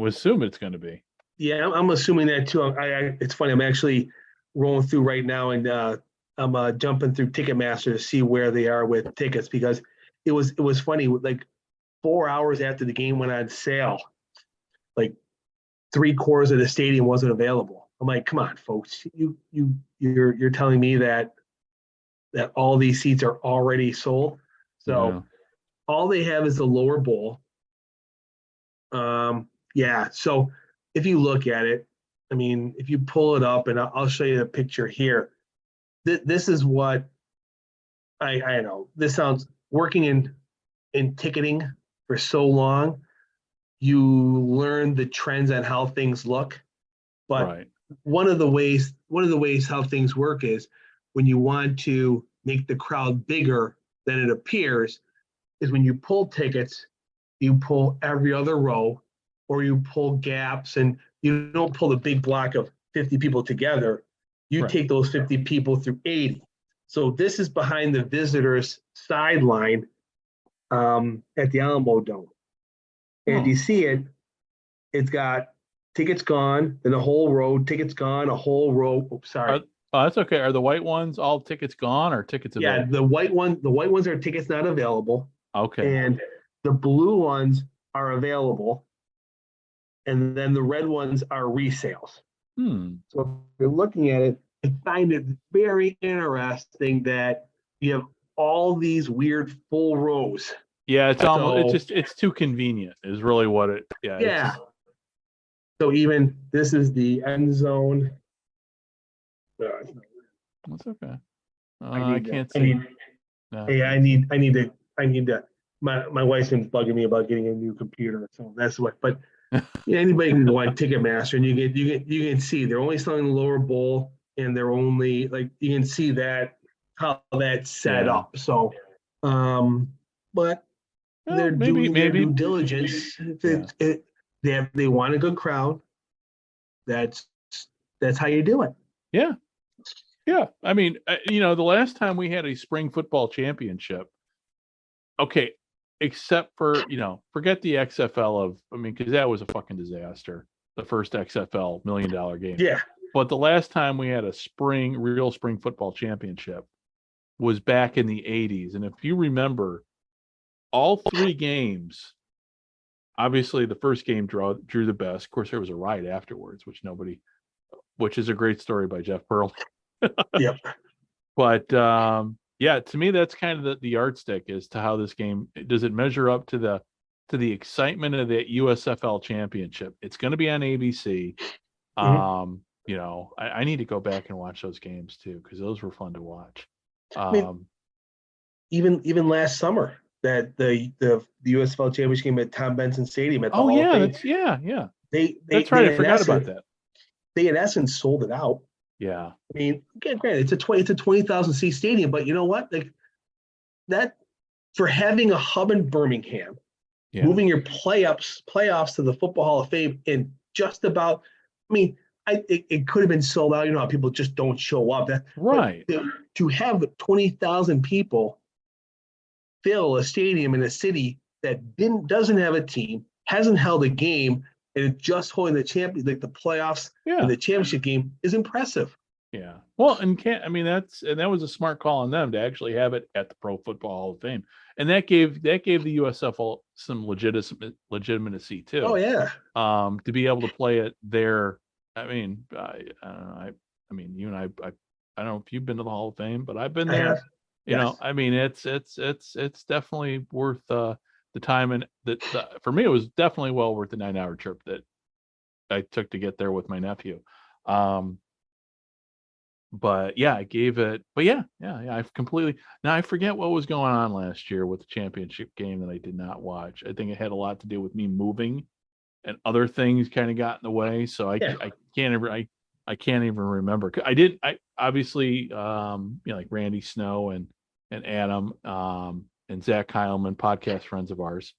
Speaker 2: assume it's going to be.
Speaker 3: Yeah, I'm assuming that too. It's funny. I'm actually rolling through right now, and I'm jumping through Ticketmaster to see where they are with tickets, because it was funny. Like 4 hours after the game went on sale, like 3/4 of the stadium wasn't available. I'm like, come on, folks, you're telling me that all these seats are already sold. So all they have is the lower bowl. So if you look at it, I mean, if you pull it up, and I'll show you the picture here. This is what I know. This sounds, working in ticketing for so long, you learn the trends on how things look. But one of the ways how things work is, when you want to make the crowd bigger than it appears, is when you pull tickets, you pull every other row, or you pull gaps, and you don't pull the big block of 50 people together. You take those 50 people through 80. So this is behind the visitors' sideline at the Alamo Dome. And you see it, it's got tickets gone, then a whole row, tickets gone, a whole row. Oops, sorry.
Speaker 2: That's okay. Are the white ones all tickets gone, or tickets available?
Speaker 3: Yeah, the white ones are tickets not available.
Speaker 2: Okay.
Speaker 3: And the blue ones are available. And then the red ones are resales. So if you're looking at it, I find it very interesting that you have all these weird full rows.
Speaker 2: Yeah, it's almost it's too convenient is really what it. Yeah.
Speaker 3: So even this is the end zone.
Speaker 2: That's okay. I can't see.
Speaker 3: I need to. My wife's been bugging me about getting a new computer, so that's what. But anybody can go on Ticketmaster, and you can see they're only selling the lower bowl, and they're only, like, you can see that how that's set up. So, but they're doing their due diligence. They want a good crowd. That's how you do it.
Speaker 2: Yeah. I mean, the last time we had a spring football championship, okay, except for, forget the XFL because that was a fucking disaster. The first XFL $1 million game.
Speaker 3: Yeah.
Speaker 2: But the last time we had a real spring football championship was back in the 80s. And if you remember, all three games, obviously the first game drew the best. Of course, there was a riot afterwards, which is a great story by Jeff Pearl.
Speaker 3: Yep.
Speaker 2: But to me, that's kind of the yardstick as to how this game, does it measure up to the excitement of the USFL championship. It's going to be on ABC. I need to go back and watch those games too, because those were fun to watch.
Speaker 3: Even last summer, that the USFL championship game at Tom Benson Stadium at the
Speaker 2: Hall of Fame. That's right. I forgot about that.
Speaker 3: They in essence sold it out.
Speaker 2: Yeah.
Speaker 3: I mean, granted, it's a 20,000 seat stadium, but you know what? Like that, for having a hub in Birmingham, moving your playoffs to the Football Hall of Fame, and just about, I mean, it could have been sold out. You know how people just don't show up.
Speaker 2: Right.
Speaker 3: To have 20,000 people fill a stadium in a city that doesn't have a team, hasn't held a game, and just holding the like the playoffs and the championship game is impressive.
Speaker 2: Yeah. Well, and that was a smart call on them to actually have it at the Pro Football Hall of Fame. And that gave the USFL some legitimacy too.
Speaker 3: Oh yeah.
Speaker 2: To be able to play it there. I mean, I don't know. I mean, you and I don't know if you've been to the Hall of Fame, but I've been there.
Speaker 3: I have.
Speaker 2: You know, I mean, it's definitely worth the time, and for me, it was definitely well worth the 9-hour trip that I took to get there with my nephew. But yeah, I gave it. But yeah, I've completely now. I forget what was going on last year with the championship game that I did not watch. I think it had a lot to do with me moving, and other things kind of got in the way. So I can't even remember. I obviously like Randy Snow and Adam and Zach Heilman, podcast friends of ours,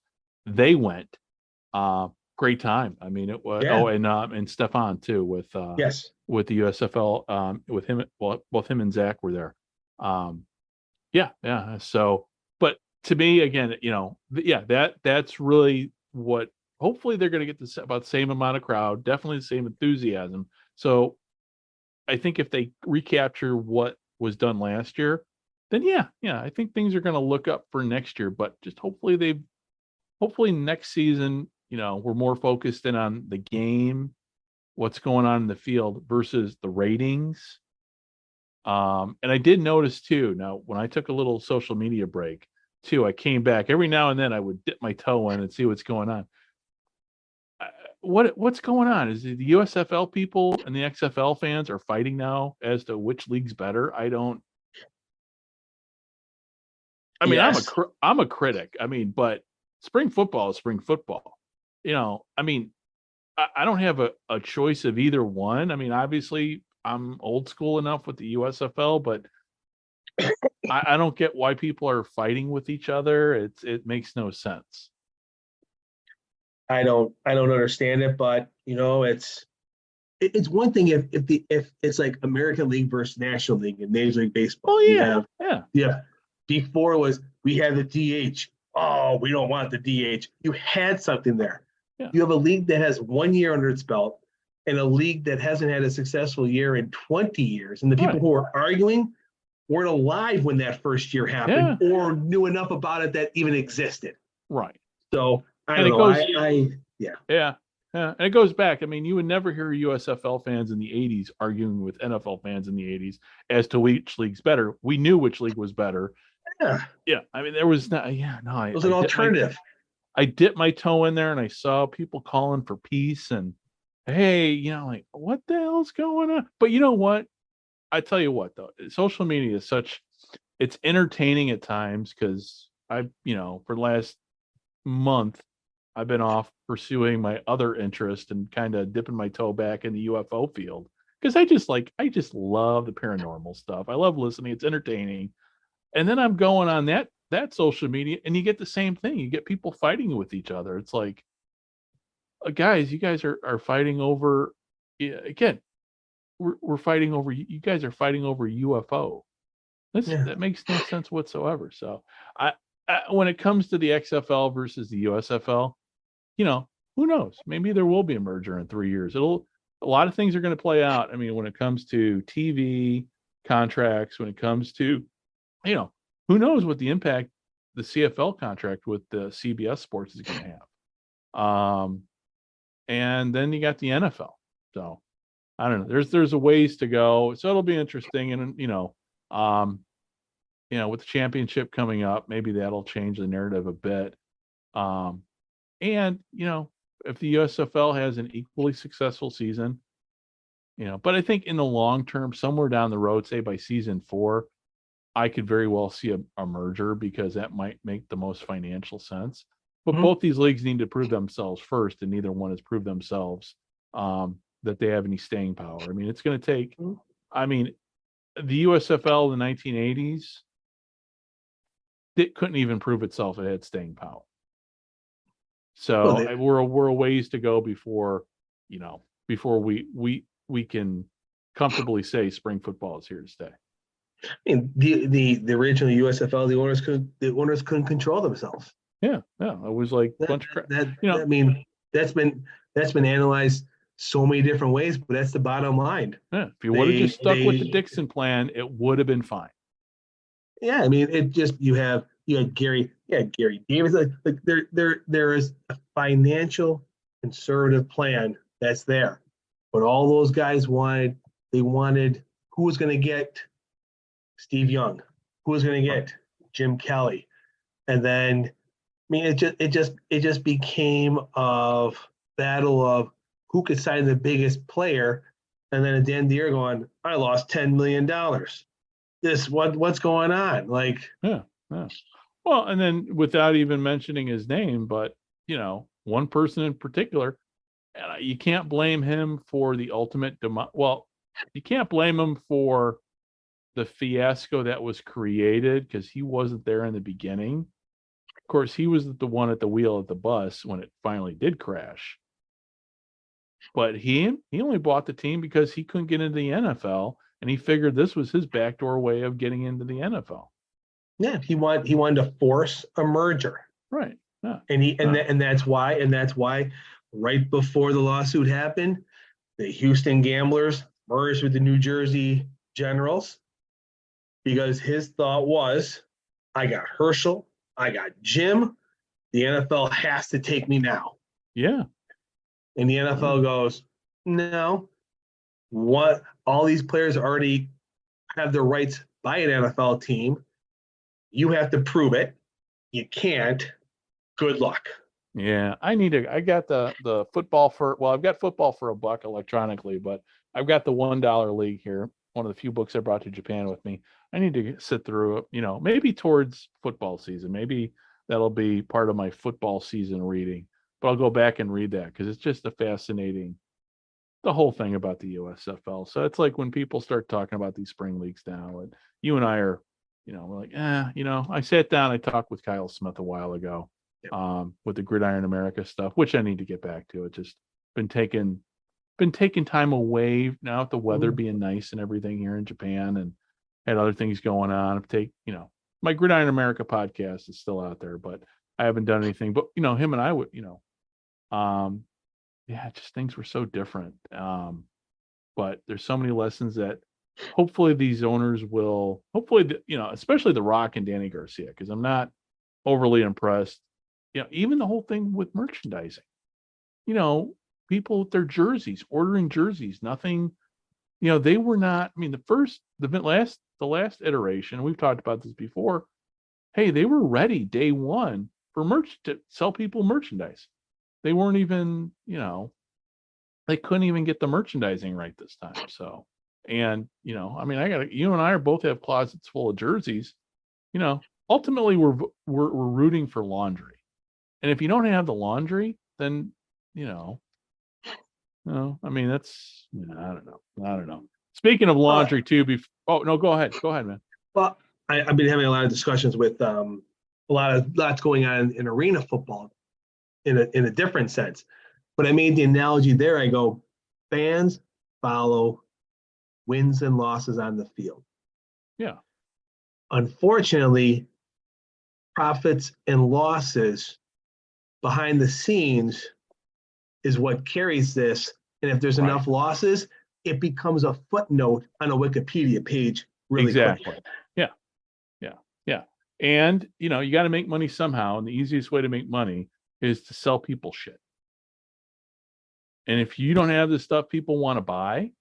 Speaker 2: they went. Great time. I mean, it was. Oh, and Stefan too with with the USFL, with him. Well, both him and Zach were there. So, but to me, again, that's really what. Hopefully, they're going to get about the same amount of crowd. Definitely the same enthusiasm. So, I think if they recapture what was done last year, then I think things are going to look up for next year. But just hopefully next season, we're more focused in on the game, what's going on in the field versus the ratings. And I did notice too, now when I took a little social media break too, I came back every now and then I would dip my toe in and see what's going on. What's going on? Is the USFL people and the XFL fans are fighting now as to which league's better? I'm a critic. I mean, but spring football is spring football. I mean, I don't have a choice of either one. I mean, obviously, I'm old school enough with the USFL, but I don't get why people are fighting with each other. It makes no sense.
Speaker 3: I don't understand it, but it's one thing if it's like American League versus National League and Major League Baseball.
Speaker 2: Oh yeah,
Speaker 3: yeah. Before we had the DH. Oh, we don't want the DH. You had something there. Yeah. You have a league that has 1 year under its belt and a league that hasn't had a successful year in 20 years. And the people who are arguing weren't alive when that first year happened or knew enough about it that even existed.
Speaker 2: Right.
Speaker 3: So I don't know.
Speaker 2: Yeah. And it goes back. I mean, you would never hear USFL fans in the 80s arguing with NFL fans in the 80s as to which league's better. We knew which league was better. Yeah. I mean, there was not. Yeah. No.
Speaker 3: It was an alternative.
Speaker 2: I dipped my toe in there and I saw people calling for peace and, hey, like, what the hell's going on? But you know what? I tell you what, though, social media is it's entertaining at times because for the last month, I've been off pursuing my other interest and kind of dipping my toe back in the UFO field because I just love the paranormal stuff. I love listening. It's entertaining. And then I'm going on that social media and you get the same thing. You get people fighting with each other. It's like, guys, you guys are fighting over, again, we're fighting over, you guys are fighting over UFO. That makes no sense whatsoever. So I when it comes to the XFL versus the USFL, who knows? Maybe there will be a merger in 3 years. A lot of things are going to play out. I mean, when it comes to TV contracts, when it comes to, who knows what the impact the CFL contract with the CBS Sports is going to have. And then you got the NFL. So I don't know. There's a ways to go. So it'll be interesting. And, with the championship coming up, maybe that'll change the narrative a bit. And, if the USFL has an equally successful season, but I think in the long term, somewhere down the road, say by season 4, I could very well see a merger because that might make the most financial sense. But both these leagues need to prove themselves first, and neither one has proved themselves that they have any staying power. I mean, it's going to take, the USFL in the 1980s, it couldn't even prove itself it had staying power. So
Speaker 3: Well,
Speaker 2: we're a ways to go before, before we can comfortably say spring football is here to stay.
Speaker 3: I mean, the original USFL, the owners couldn't control themselves.
Speaker 2: Yeah, yeah. It was like a
Speaker 3: That
Speaker 2: bunch of crap.
Speaker 3: that,
Speaker 2: You
Speaker 3: that
Speaker 2: know,
Speaker 3: I mean, that's been analyzed so many different ways, but that's the bottom line.
Speaker 2: yeah, if you would have
Speaker 3: They
Speaker 2: just stuck with the
Speaker 3: they
Speaker 2: Dixon plan, it would have been fine.
Speaker 3: Yeah, I mean, it just you had Gary Davis. Like there is a financial conservative plan that's there, but all those guys wanted who was going to get Steve Young, who was going to
Speaker 2: Right.
Speaker 3: get Jim Kelly, and then I mean it just became of battle of who could sign the biggest player, and then at the end of the year going, I lost $10 million. What's going on? Like,
Speaker 2: Yeah, yeah. Well, and then without even mentioning his name, but one person in particular, and you can't blame him for the ultimate well, you can't blame him for the fiasco that was created because he wasn't there in the beginning. Of course, he was the one at the wheel of the bus when it finally did crash. But he only bought the team because he couldn't get into the NFL, and he figured this was his backdoor way of getting into the NFL.
Speaker 3: yeah, he wanted to force a merger,
Speaker 2: Right. Yeah.
Speaker 3: and he and
Speaker 2: Yeah.
Speaker 3: that, and that's why right before the lawsuit happened, the Houston Gamblers merged with the New Jersey Generals because his thought was, I got Herschel, I got Jim, the NFL has to take me now,
Speaker 2: Yeah.
Speaker 3: and the NFL goes, no, what? All these players already have their rights by an NFL team. You have to prove it. You can't. Good luck.
Speaker 2: Yeah. I got the football I've got football for $1 electronically, but I've got the $1 league here. One of the few books I brought to Japan with me. I need to sit through it, maybe towards football season. Maybe that'll be part of my football season reading, but I'll go back and read that because it's just the whole thing about the USFL. So it's like when people start talking about these spring leagues now, and you and I are, we're like, I sat down, I talked with Kyle Smith a while ago, with the Gridiron America stuff, which I need to get back to. It just been taking time away now with the weather being nice and everything here in Japan, and had other things going on. My Gridiron America podcast is still out there, but I haven't done anything. But him and I would, yeah, just things were so different. But there's so many lessons that hopefully these owners will, especially The Rock and Danny Garcia, because I'm not overly impressed. Even the whole thing with merchandising, people with their jerseys, ordering jerseys, nothing, they were not, I mean, the last iteration, we've talked about this before. Hey, they were ready day one for to sell people merchandise. They weren't even, they couldn't even get the merchandising right this time. So, and, I mean, you and I both have closets full of jerseys, ultimately we're rooting for laundry. And if you don't have the laundry, then, I mean, that's, I don't know. Speaking of laundry too, oh no, go ahead, man.
Speaker 3: Well, I've been having a lot of discussions with lots going on in arena football in a different sense. But I made the analogy there. I go, fans follow wins and losses on the field.
Speaker 2: Yeah.
Speaker 3: Unfortunately, profits and losses behind the scenes is what carries this. And if there's enough losses, it becomes a footnote on a Wikipedia page really quick.
Speaker 2: Yeah. And, you got to make money somehow. And the easiest way to make money is to sell people shit. And if you don't have the stuff people want to buy,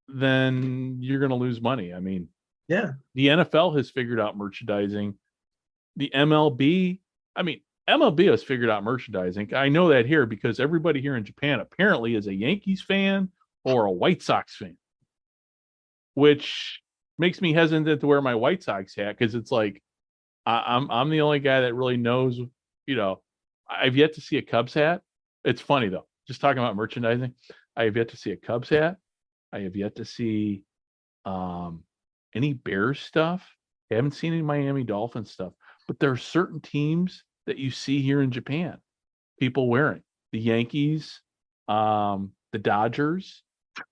Speaker 2: then you're going to lose money. I mean,
Speaker 3: yeah,
Speaker 2: the NFL has figured out merchandising. The MLB has figured out merchandising. I know that here because everybody here in Japan apparently is a Yankees fan or a White Sox fan, which makes me hesitant to wear my White Sox hat because it's like I'm the only guy that really knows. I've yet to see a Cubs hat. It's funny though, just talking about merchandising. I have yet to see a Cubs hat. I have yet to see any Bears stuff. I haven't seen any Miami Dolphins stuff. But there are certain teams that you see here in Japan. People wearing the Yankees, the Dodgers.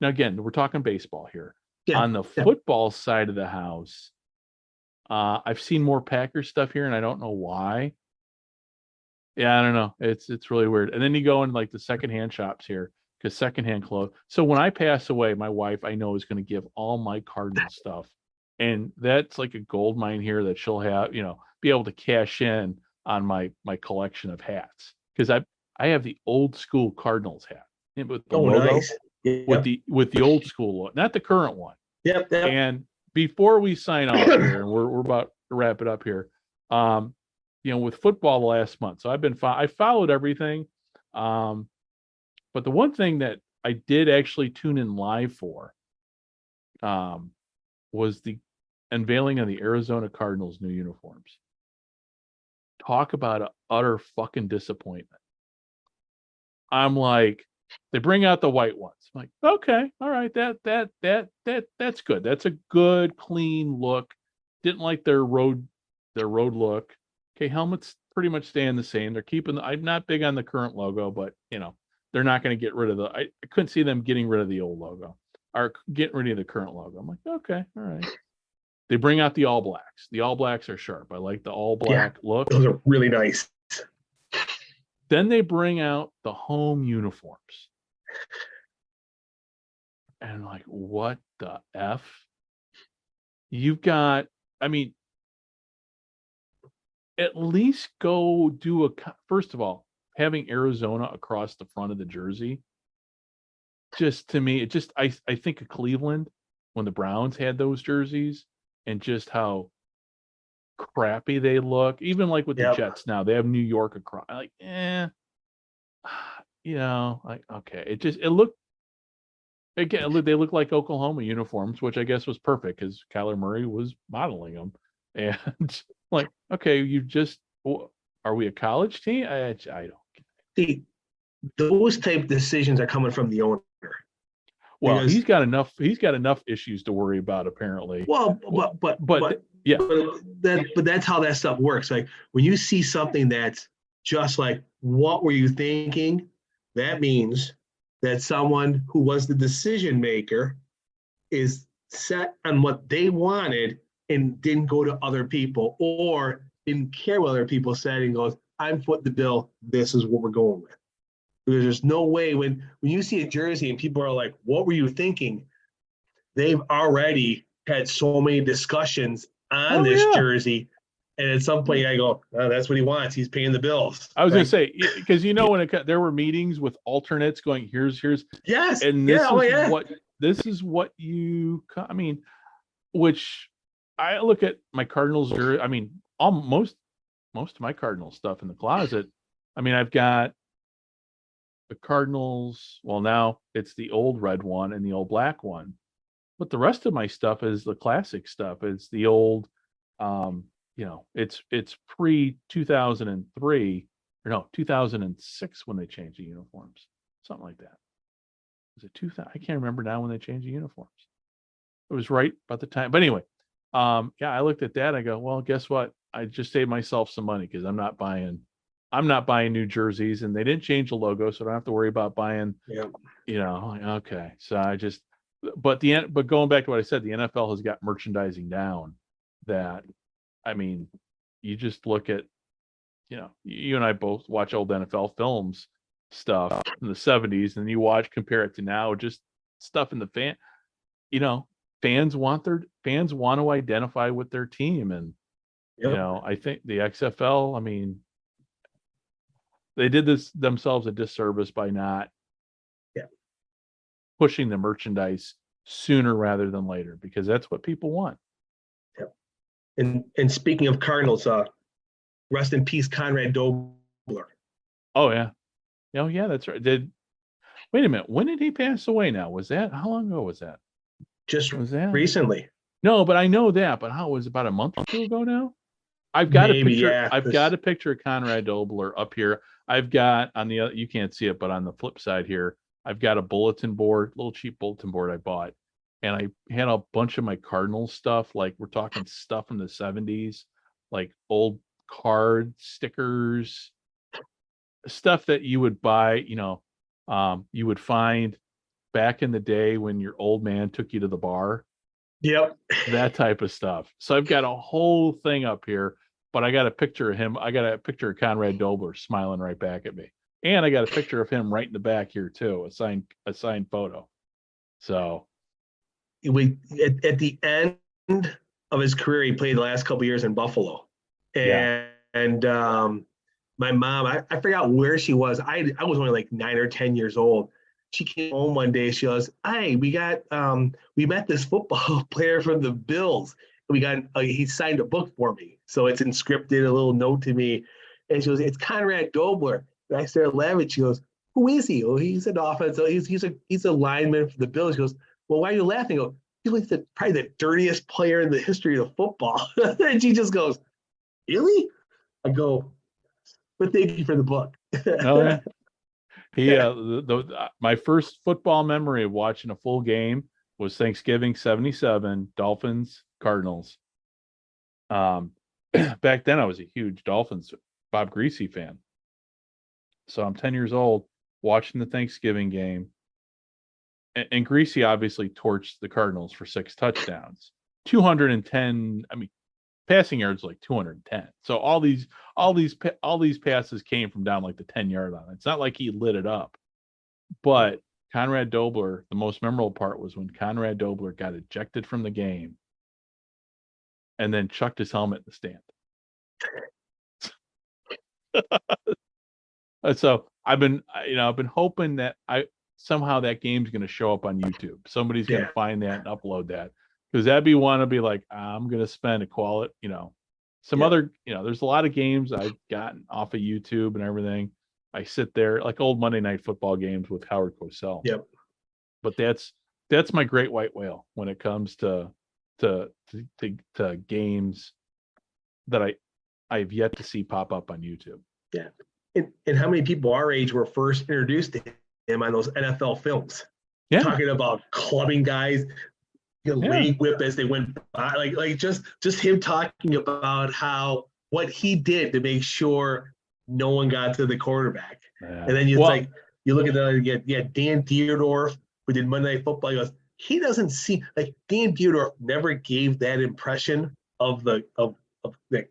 Speaker 2: Now, again, we're talking baseball here.
Speaker 3: Yeah,
Speaker 2: On the football side of the house, I've seen more Packers stuff here, and I don't know why. Yeah, I don't know. It's really weird. And then you go in like the secondhand shops here because secondhand clothes. So when I pass away, my wife I know is going to give all my Cardinal stuff, and that's like a gold mine here that she'll have, be able to cash in on my collection of hats because I have the old school Cardinals hat with the logo,
Speaker 3: nice.
Speaker 2: with the old school look, not the current one.
Speaker 3: Yep.
Speaker 2: And before we sign off here, and we're about to wrap it up here, with football the last month. So I followed everything. But the one thing that I did actually tune in live for was the unveiling of the Arizona Cardinals new uniforms. Talk about an utter fucking disappointment. I'm like, they bring out the white ones. I'm like, okay, all right, that's good. That's a good, clean look. Didn't like their road look. Okay, helmets pretty much staying the same. They're keeping I'm not big on the current logo, but they're not going to get rid of I couldn't see them getting rid of the old logo or getting rid of the current logo. I'm like, okay, all right. They bring out the all blacks. The all blacks are sharp. I like the all black look.
Speaker 3: Those are really nice.
Speaker 2: Then they bring out the home uniforms. And like, what the F? You've got, at least go do first of all, having Arizona across the front of the jersey. Just to me, I think of Cleveland when the Browns had those jerseys and just how crappy they look. Even like with the Jets now, they have New York across. Like, okay. It looked. Again, they look like Oklahoma uniforms, which I guess was perfect because Kyler Murray was modeling them. And like, okay, are we a college team? I don't.
Speaker 3: See, those type decisions are coming from the owner.
Speaker 2: Well, he's got enough issues to worry about, apparently.
Speaker 3: Well, but that's how that stuff works. Like when you see something that's just like, what were you thinking? That means that someone who was the decision maker is set on what they wanted and didn't go to other people or didn't care what other people said and goes, I'm footing the bill. This is what we're going with. There's no way when you see a jersey and people are like, what were you thinking? They've already had so many discussions on this jersey. And at some point, I go, oh, that's what he wants. He's paying the bills.
Speaker 2: I was going to say, because when there were meetings with alternates going, here's,
Speaker 3: yes,
Speaker 2: and this is what you, which I look at my Cardinals jersey. Most of my Cardinals stuff in the closet. I've got the Cardinals. Well, now it's the old red one and the old black one, but the rest of my stuff is the classic stuff. It's the old, it's pre 2003 or no 2006 when they changed the uniforms, something like that. Was it 2000? I can't remember now when they changed the uniforms. It was right about the time. But anyway, I looked at that. I go, well, guess what? I just saved myself some money because I'm not buying new jerseys, and they didn't change the logo, so I don't have to worry about buying. Okay. So but going back to what I said, the NFL has got merchandising down. That, you just look at, you and I both watch old NFL films stuff in the 70s, and you compare it to now, just stuff in the fans want to identify with their team, and I think the XFL, they did themselves a disservice by not pushing the merchandise sooner rather than later, because that's what people want.
Speaker 3: And speaking of Cardinals, rest in peace, Conrad Dobler.
Speaker 2: Oh yeah, that's right. Wait a minute, when did he pass away? Now how long ago was that?
Speaker 3: Recently?
Speaker 2: No, but I know that. But how was it, about a month or two ago now? I've got a picture. I've got a picture of Conrad Dobler up here. I've got on the other, you can't see it, but on the flip side here, I've got a bulletin board, little cheap bulletin board I bought. And I had a bunch of my Cardinals stuff, like we're talking stuff from the 70s, like old cards, stickers, stuff that you would buy, you would find back in the day when your old man took you to the bar.
Speaker 3: Yep.
Speaker 2: That type of stuff. So I've got a whole thing up here, but I got a picture of him. I got a picture of Conrad Dobler smiling right back at me. And I got a picture of him right in the back here too, a signed photo. So
Speaker 3: At the end of his career, he played the last couple of years in Buffalo. And my mom, I forgot where she was. I was only like 9 or 10 years old. She came home one day. She goes, "Hey, we met this football player from the Bills. He signed a book for me. So it's inscripted, a little note to me." And she goes, "It's Conrad Dobler." And I started laughing. She goes, "Who is he?" "Oh, he's an offense. He's a lineman for the Bills." She goes, "Well, why are you laughing?" I go, "He's like probably the dirtiest player in the history of football." And she just goes, "Really?" I go, "But thank you for the book."
Speaker 2: Oh, yeah. My first football memory of watching a full game was Thanksgiving '77, Dolphins Cardinals. Back then I was a huge Dolphins Bob Greasy fan. So I'm 10 years old watching the Thanksgiving game. And Greasy obviously torched the Cardinals for 6 touchdowns. 210, passing yards like 210. So all these passes came from down like the 10-yard line. It's not like he lit it up. But Conrad Dobler, the most memorable part was when Conrad Dobler got ejected from the game and then chucked his helmet in the stand. So I've been hoping that somehow that game's going to show up on YouTube. Somebody's going to find that and upload that, because that'd be one to be like, I'm going to spend a quality, other, there's a lot of games I've gotten off of YouTube and everything. I sit there like old Monday Night Football games with Howard Cosell.
Speaker 3: Yep.
Speaker 2: But that's my great white whale when it comes to games that I've yet to see pop up on YouTube.
Speaker 3: Yeah. And how many people our age were first introduced to him on those NFL films?
Speaker 2: Yeah.
Speaker 3: Talking about clubbing guys, leg whip as they went by, like just him talking about what he did to make sure no one got to the quarterback. Yeah. And then you look at Dan Dierdorf, who did Monday Night Football. He goes, he doesn't seem like Dan Dierdorf never gave that impression of the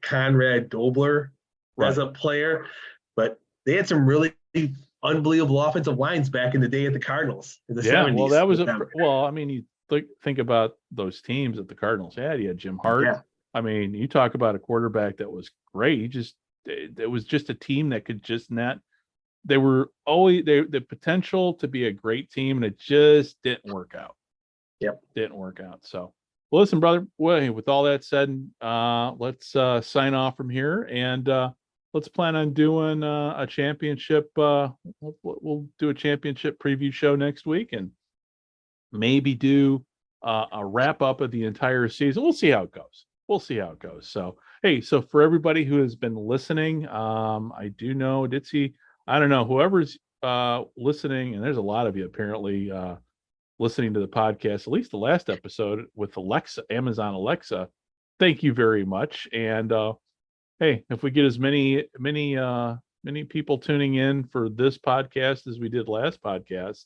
Speaker 3: Conrad Dobler as a player, but they had some really unbelievable offensive lines back in the day at the Cardinals in the 70s.
Speaker 2: Well, that was you think about those teams that the Cardinals had. You had Jim Hart. Yeah. You talk about a quarterback that was great. It was just a team that could just not. They were always the potential to be a great team, and it just didn't work out.
Speaker 3: Yep,
Speaker 2: didn't work out. So, well, listen, brother. Well, with all that said, let's sign off from here, and let's plan on doing a championship. We'll do a championship preview show next week, and maybe do a wrap up of the entire season. We'll see how it goes. So, hey, so for everybody who has been listening, I do know, I don't know, whoever's listening, and there's a lot of you apparently listening to the podcast, at least the last episode with Amazon Alexa. Thank you very much. And hey, if we get as many people tuning in for this podcast as we did last podcast,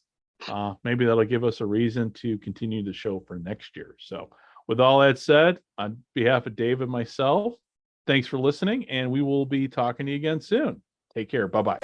Speaker 2: maybe that'll give us a reason to continue the show for next year. So with all that said, on behalf of Dave and myself, thanks for listening, and we will be talking to you again soon. Take care. Bye-bye.